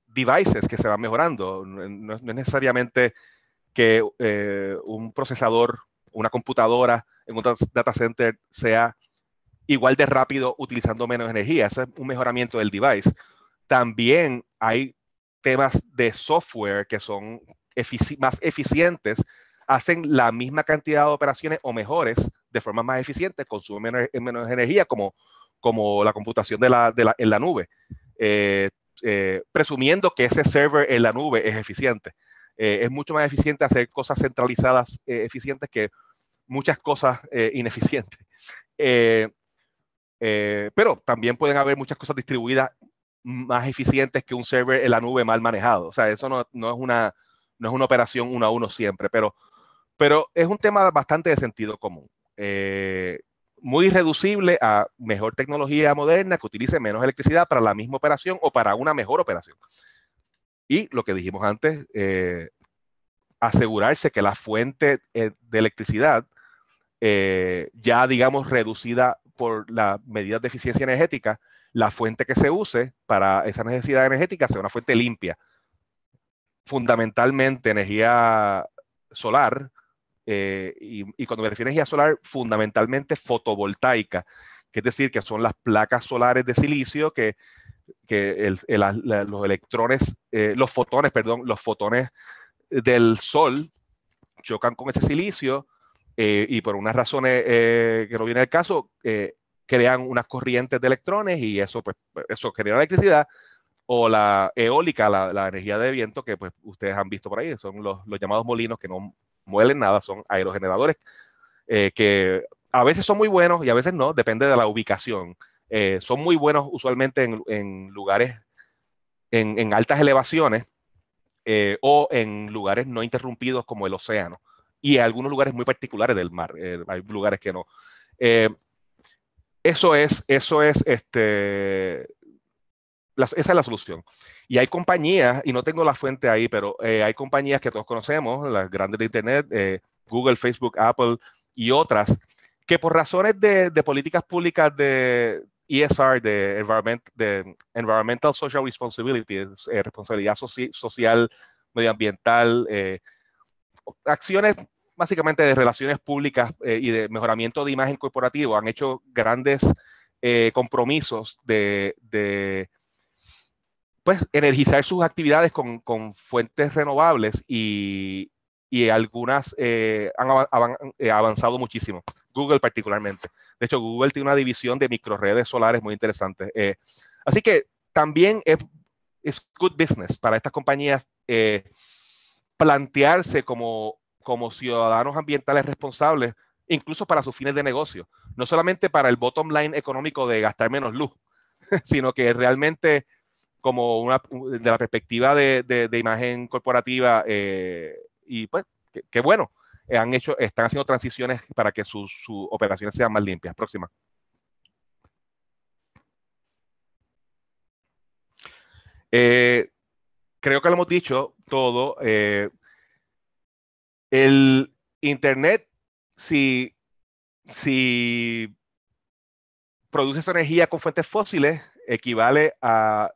devices que se van mejorando. No es necesariamente que un procesador, una computadora en un data center sea igual de rápido utilizando menos energía. Ese es un mejoramiento del device. También hay temas de software que son más eficientes, hacen la misma cantidad de operaciones o mejores de forma más eficiente, consumen menos energía, como la computación en la nube, presumiendo que ese server en la nube es eficiente. Es mucho más eficiente hacer cosas centralizadas eficientes que muchas cosas ineficientes. Pero también pueden haber muchas cosas distribuidas más eficientes que un server en la nube mal manejado. O sea, eso no es una operación 1 a 1 siempre, pero es un tema bastante de sentido común. Muy reducible a mejor tecnología moderna que utilice menos electricidad para la misma operación o para una mejor operación. Y lo que dijimos antes, asegurarse que la fuente de electricidad ya, digamos, reducida por las medidas de eficiencia energética, la fuente que se use para esa necesidad energética sea una fuente limpia. Fundamentalmente energía solar, y cuando me refiero a energía solar, fundamentalmente fotovoltaica, que es decir, que son las placas solares de silicio que los electrones, los fotones del sol chocan con ese silicio y por unas razones que no viene al caso, crean unas corrientes de electrones y eso, pues, eso genera electricidad. O la eólica, la energía de viento que pues ustedes han visto por ahí, son los llamados molinos que no muelen nada, son aerogeneradores que a veces son muy buenos y a veces no, depende de la ubicación. Son muy buenos usualmente en lugares, en altas elevaciones o en lugares no interrumpidos como el océano y en algunos lugares muy particulares del mar. Hay lugares que no. Eso es esa es la solución. Y hay compañías, y no tengo la fuente ahí, pero hay compañías que todos conocemos, las grandes de Internet, Google, Facebook, Apple y otras, que por razones de políticas públicas de ESR, de Environmental Social Responsibility, responsabilidad social, medioambiental, acciones básicamente de relaciones públicas y de mejoramiento de imagen corporativo, han hecho grandes compromisos de pues, energizar sus actividades con fuentes renovables y algunas han avanzado muchísimo. Google particularmente. De hecho, Google tiene una división de microredes solares muy interesante. Así que también es good business para estas compañías plantearse como ciudadanos ambientales responsables, incluso para sus fines de negocio. No solamente para el bottom line económico de gastar menos luz, sino que realmente como de la perspectiva de imagen corporativa y pues, qué bueno, están haciendo transiciones para que sus operaciones sean más limpias. Próxima. Creo que lo hemos dicho todo. El Internet, si produces energía con fuentes fósiles, equivale a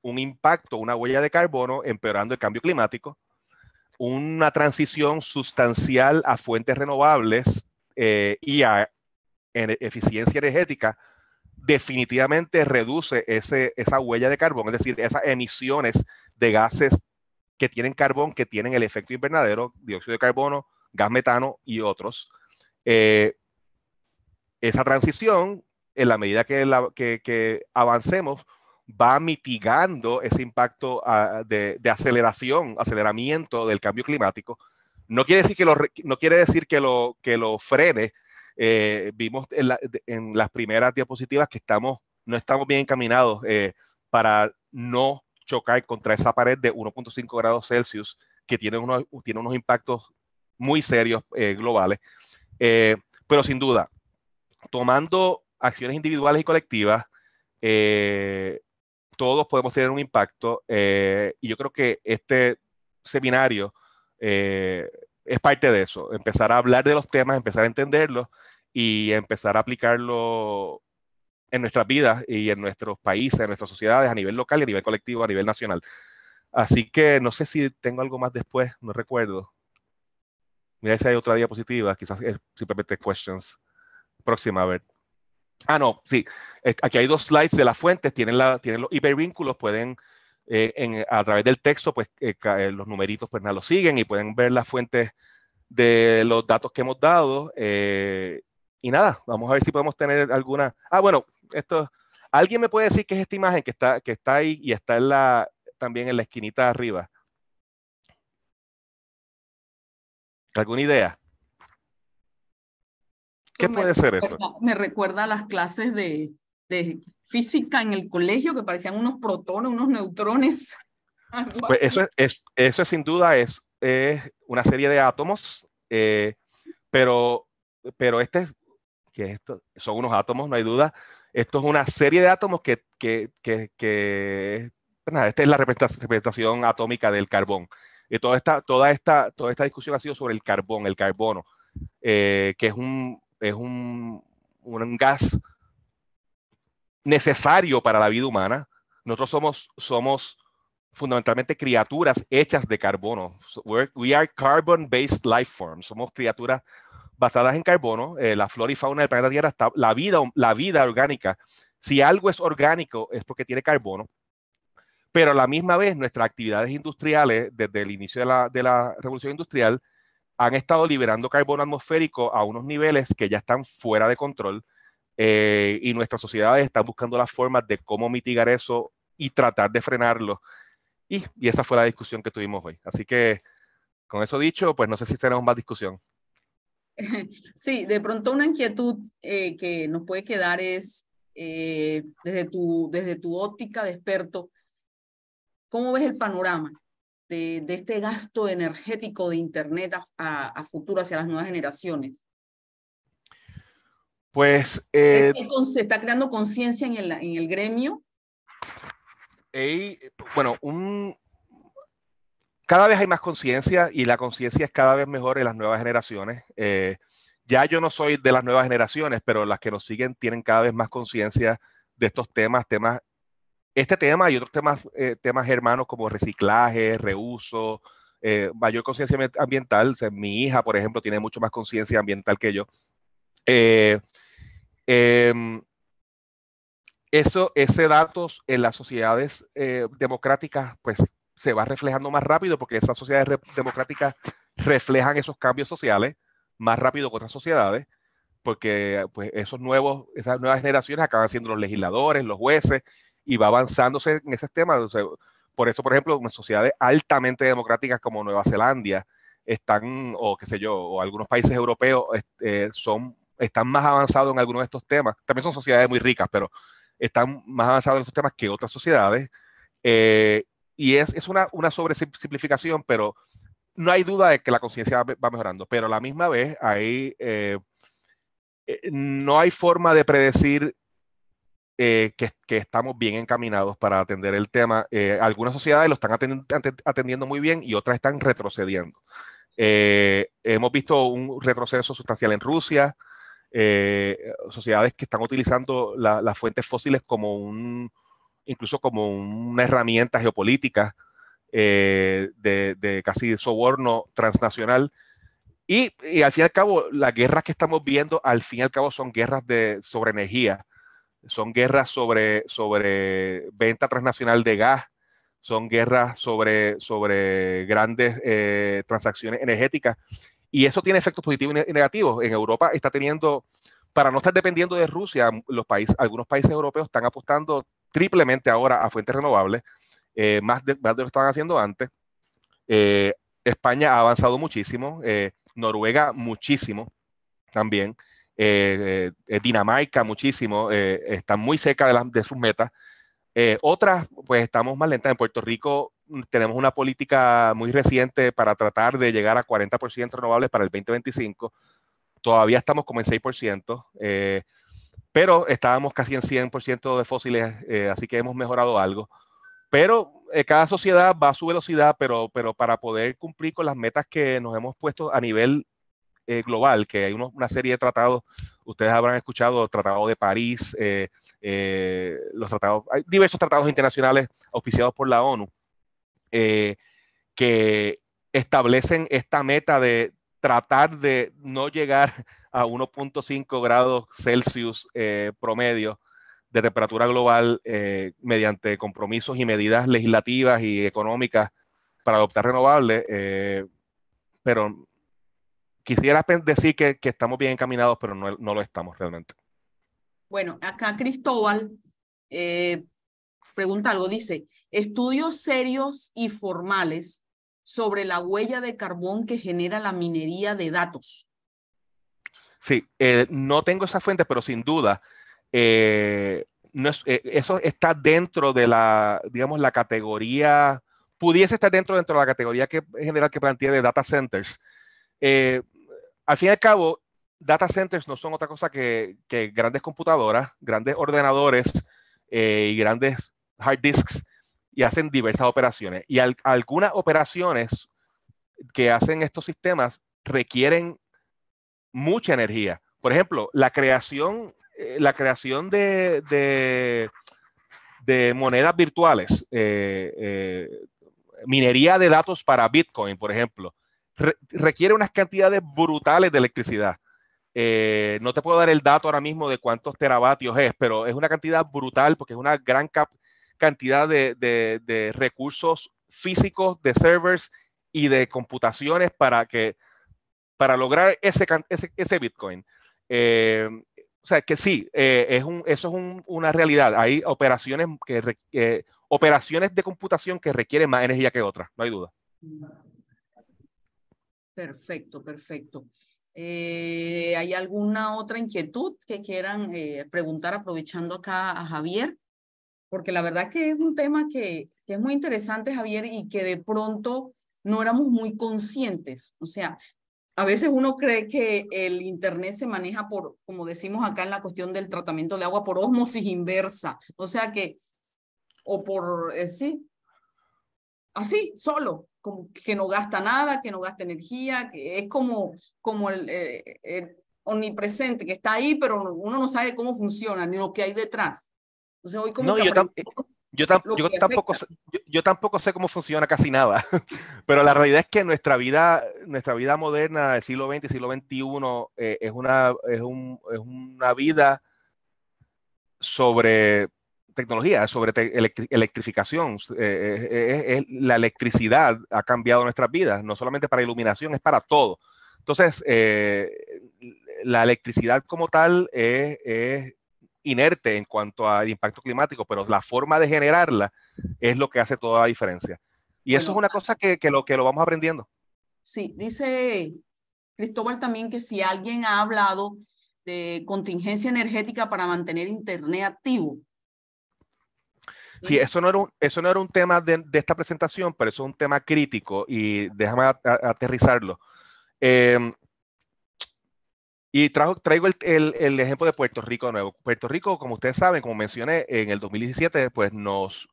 un impacto, una huella de carbono, empeorando el cambio climático, una transición sustancial a fuentes renovables y a eficiencia energética, definitivamente reduce esa huella de carbono, es decir, esas emisiones de gases que tienen carbón, que tienen el efecto invernadero, dióxido de carbono, gas metano y otros. Esa transición, en la medida que avancemos, va mitigando ese impacto de aceleramiento del cambio climático. No quiere decir que lo frene. Vimos en las primeras diapositivas que no estamos bien encaminados para no chocar contra esa pared de 1.5 grados Celsius que tiene unos impactos muy serios globales. Pero sin duda, tomando acciones individuales y colectivas, todos podemos tener un impacto y yo creo que este seminario es parte de eso, empezar a hablar de los temas, empezar a entenderlos y empezar a aplicarlo en nuestras vidas y en nuestros países, en nuestras sociedades, a nivel local y a nivel colectivo, a nivel nacional. Así que no sé si tengo algo más después, no recuerdo. Mira si hay otra diapositiva, quizás es simplemente questions. Próxima, a ver. No, sí. Aquí hay 2 slides de las fuentes, tienen los hipervínculos, pueden a través del texto, pues los numeritos pues los siguen y pueden ver las fuentes de los datos que hemos dado. Y nada, vamos a ver si podemos tener alguna. Bueno, ¿alguien me puede decir qué es esta imagen que está ahí y está también en la esquinita de arriba? ¿Alguna idea? ¿Qué puede ser eso? Me recuerda a las clases de física en el colegio que parecían unos protones, unos neutrones. Pues eso sin duda es una serie de átomos, pero son unos átomos, no hay duda. Esto es una serie de átomos que nada, esta es la representación atómica del carbón. Y toda esta discusión ha sido sobre el carbono, que es un gas necesario para la vida humana. Nosotros somos fundamentalmente criaturas hechas de carbono. We are carbon-based life forms. Somos criaturas basadas en carbono. La flora y fauna del planeta Tierra, la vida orgánica. Si algo es orgánico es porque tiene carbono. Pero a la misma vez nuestras actividades industriales desde el inicio de la revolución industrial han estado liberando carbono atmosférico a unos niveles que ya están fuera de control, y nuestras sociedades están buscando las formas de cómo mitigar eso y tratar de frenarlo. Y esa fue la discusión que tuvimos hoy. Así que, con eso dicho, pues no sé si tenemos más discusión. Sí, de pronto una inquietud que nos puede quedar es, desde tu óptica de experto, ¿cómo ves el panorama de este gasto energético de Internet a futuro, hacia las nuevas generaciones? Pues ¿Se está creando conciencia en el gremio? Bueno, cada vez hay más conciencia y la conciencia es cada vez mejor en las nuevas generaciones. Ya yo no soy de las nuevas generaciones, pero las que nos siguen tienen cada vez más conciencia de estos temas, este tema y otros temas hermanos como reciclaje, reuso, mayor conciencia ambiental. O sea, mi hija, por ejemplo, tiene mucho más conciencia ambiental que yo. Ese datos en las sociedades democráticas, pues se va reflejando más rápido porque esas sociedades democráticas reflejan esos cambios sociales más rápido que otras sociedades, porque pues esas nuevas generaciones acaban siendo los legisladores, los jueces, y va avanzándose en esos temas. O sea, por eso, por ejemplo, unas sociedades altamente democráticas como Nueva Zelanda están, o qué sé yo, o algunos países europeos están más avanzados en algunos de estos temas. También son sociedades muy ricas, pero están más avanzados en estos temas que otras sociedades. Y es una sobresimplificación, pero no hay duda de que la conciencia va mejorando. Pero a la misma vez, no hay forma de predecir que estamos bien encaminados para atender el tema. Algunas sociedades lo están atendiendo muy bien y otras están retrocediendo. Hemos visto un retroceso sustancial en Rusia, sociedades que están utilizando las fuentes fósiles incluso como una herramienta geopolítica de casi soborno transnacional. Y al fin y al cabo, las guerras que estamos viendo, al fin y al cabo, son guerras sobre energía, son guerras sobre venta transnacional de gas, son guerras sobre grandes transacciones energéticas. Y eso tiene efectos positivos y negativos. En Europa está teniendo, para no estar dependiendo de Rusia, algunos países europeos están apostando triplemente ahora a fuentes renovables, más de lo que estaban haciendo antes. España ha avanzado muchísimo, Noruega muchísimo también, Dinamarca muchísimo, están muy cerca de sus metas. Otras, pues estamos más lentas. En Puerto Rico tenemos una política muy reciente para tratar de llegar a 40% renovables para el 2025. Todavía estamos como en 6%, pero estábamos casi en 100% de fósiles, así que hemos mejorado algo. Pero cada sociedad va a su velocidad, pero para poder cumplir con las metas que nos hemos puesto a nivel global, que hay una serie de tratados, ustedes habrán escuchado, el Tratado de París, hay diversos tratados internacionales auspiciados por la ONU, que establecen esta meta de tratar de no llegar a 1.5 grados Celsius promedio de temperatura global mediante compromisos y medidas legislativas y económicas para adoptar renovables, pero quisiera decir que estamos bien encaminados, pero no lo estamos realmente. Bueno, acá Cristóbal pregunta algo, dice, estudios serios y formales sobre la huella de carbón que genera la minería de datos. Sí, no tengo esa fuente, pero sin duda, eso está dentro de digamos, la categoría, pudiese estar dentro de la categoría general que plantea de data centers. Al fin y al cabo, data centers no son otra cosa que grandes computadoras, grandes ordenadores y grandes hard disks, y hacen diversas operaciones. Y algunas operaciones que hacen estos sistemas requieren mucha energía. Por ejemplo, la creación la creación de monedas virtuales, minería de datos para Bitcoin, por ejemplo, requiere unas cantidades brutales de electricidad. No te puedo dar el dato ahora mismo de cuántos teravatios es, pero es una cantidad brutal porque es una gran cantidad de recursos físicos, de servers y de computaciones para lograr ese Bitcoin. O sea, que sí, eso es una realidad. Hay operaciones de computación que requieren más energía que otras, no hay duda. Perfecto, perfecto. ¿Hay alguna otra inquietud que quieran preguntar aprovechando acá a Javier? Porque la verdad que es un tema que es muy interesante, Javier, y que de pronto no éramos muy conscientes. O sea, a veces uno cree que el Internet se maneja por, como decimos acá en la cuestión del tratamiento de agua, por ósmosis inversa. O sea que, o por, sí, así, solo, como que no gasta nada, que no gasta energía, que es como el omnipresente, que está ahí, pero uno no sabe cómo funciona, ni lo que hay detrás. Entonces hoy como No, que yo tampoco sé cómo funciona casi nada, pero la realidad es que nuestra vida moderna del siglo XX, siglo XXI, es una vida sobre tecnología, sobre electrificación. La electricidad ha cambiado nuestras vidas, no solamente para iluminación, es para todo. Entonces, la electricidad como tal es inerte en cuanto al impacto climático, pero la forma de generarla es lo que hace toda la diferencia. Y eso es una cosa que lo vamos aprendiendo. Sí, dice Cristóbal también que si alguien ha hablado de contingencia energética para mantener Internet activo. Sí, eso no era un tema de esta presentación, pero eso es un tema crítico y déjame aterrizarlo. Y traigo el ejemplo de Puerto Rico de nuevo. Puerto Rico, como ustedes saben, como mencioné, en el 2017, pues nos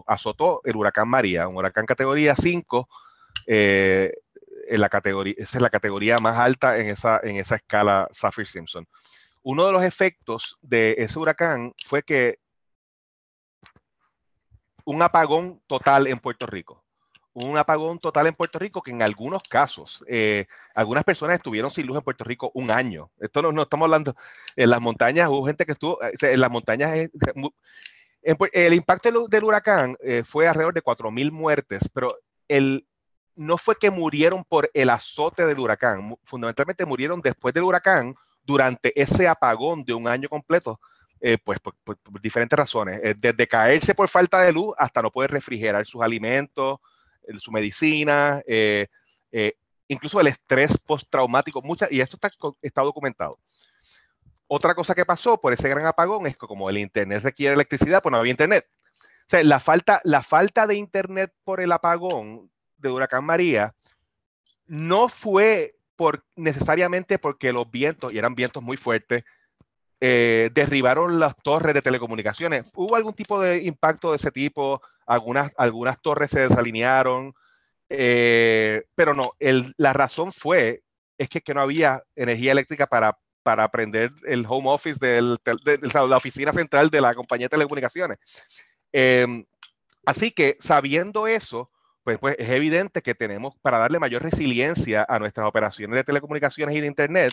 azotó el huracán María, un huracán categoría 5, esa es la categoría más alta en esa escala Saffir-Simpson. Uno de los efectos de ese huracán fue que un apagón total en Puerto Rico. Un apagón total en Puerto Rico que en algunos casos, algunas personas estuvieron sin luz en Puerto Rico un año. Esto no estamos hablando, en las montañas hubo gente que estuvo, en las montañas, el impacto del huracán fue alrededor de 4,000 muertes, pero no fue que murieron por el azote del huracán, fundamentalmente murieron después del huracán durante ese apagón de un año completo. Pues por diferentes razones, desde caerse por falta de luz hasta no poder refrigerar sus alimentos, su medicina, incluso el estrés postraumático, y esto está documentado. Otra cosa que pasó por ese gran apagón es que como el Internet requiere electricidad, pues no había Internet. O sea, la falta de Internet por el apagón de huracán María no fue necesariamente porque los vientos, y eran vientos muy fuertes, derribaron las torres de telecomunicaciones. Hubo algún tipo de impacto de ese tipo, algunas torres se desalinearon, pero no, la razón es que no había energía eléctrica para prender el home office de la oficina central de la compañía de telecomunicaciones. Así que sabiendo eso, pues es evidente que tenemos, para darle mayor resiliencia a nuestras operaciones de telecomunicaciones y de Internet,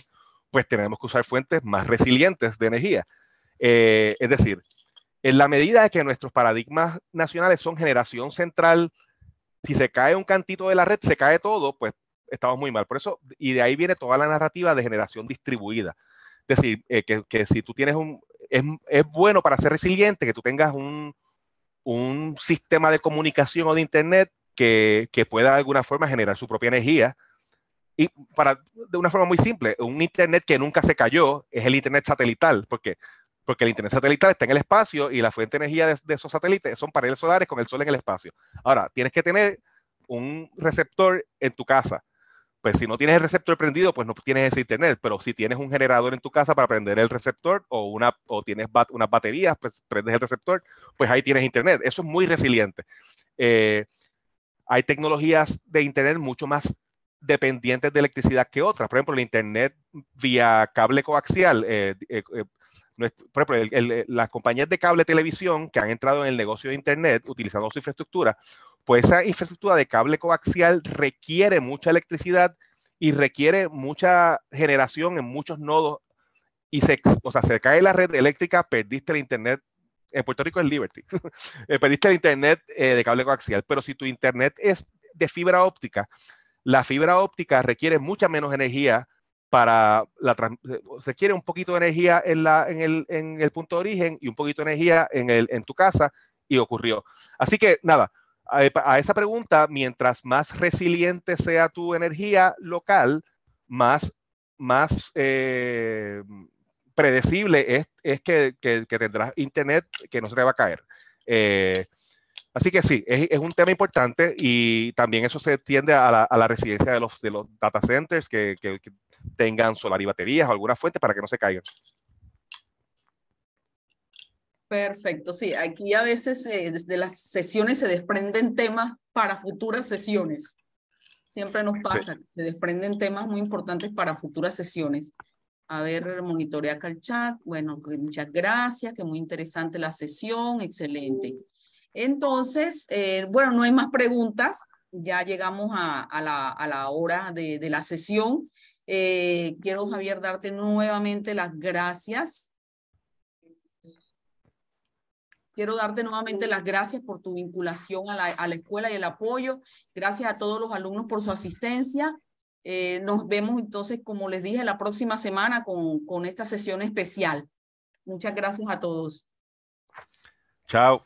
pues tenemos que usar fuentes más resilientes de energía. Es decir, en la medida de que nuestros paradigmas nacionales son generación central, si se cae un cantito de la red, se cae todo, pues estamos muy mal. Por eso, y de ahí viene toda la narrativa de generación distribuida. Es decir, que si tú tienes es bueno para ser resiliente que tú tengas un sistema de comunicación o de Internet que pueda de alguna forma generar su propia energía. Y de una forma muy simple, un Internet que nunca se cayó es el Internet satelital. ¿Por qué? Porque el Internet satelital está en el espacio y la fuente de energía de esos satélites son paneles solares con el sol en el espacio. Ahora, tienes que tener un receptor en tu casa. Pues si no tienes el receptor prendido, pues no tienes ese Internet. Pero si tienes un generador en tu casa para prender el receptor o tienes unas baterías, pues prendes el receptor, pues ahí tienes Internet. Eso es muy resiliente. Hay tecnologías de Internet mucho más dependientes de electricidad que otras. Por ejemplo, el Internet vía cable coaxial, Por ejemplo, las compañías de cable televisión que han entrado en el negocio de Internet utilizando su infraestructura, pues esa infraestructura de cable coaxial requiere mucha electricidad y requiere mucha generación en muchos nodos y o sea, se cae la red eléctrica, perdiste el Internet. En Puerto Rico es Liberty. Perdiste el Internet de cable coaxial, pero si tu Internet es de fibra óptica, la fibra óptica requiere mucha menos energía para requiere un poquito de energía en el punto de origen y un poquito de energía en tu casa, y ocurrió. Así que nada, a esa pregunta, mientras más resiliente sea tu energía local, más predecible es que tendrás Internet que no se te va a caer. Así que sí, es un tema importante, y también eso se tiende a la resiliencia de los data centers que tengan solar y baterías o alguna fuente para que no se caigan. Perfecto, sí, aquí a veces desde las sesiones se desprenden temas para futuras sesiones. Siempre nos pasa, sí, que se desprenden temas muy importantes para futuras sesiones. A ver, monitorea acá el chat. Bueno, muchas gracias, que muy interesante la sesión, excelente. Entonces, bueno, no hay más preguntas. Ya llegamos a la hora de la sesión. Quiero, Javier, darte nuevamente las gracias. Quiero darte nuevamente las gracias por tu vinculación a la escuela y el apoyo. Gracias a todos los alumnos por su asistencia. Nos vemos entonces, como les dije, la próxima semana con esta sesión especial. Muchas gracias a todos. Chao.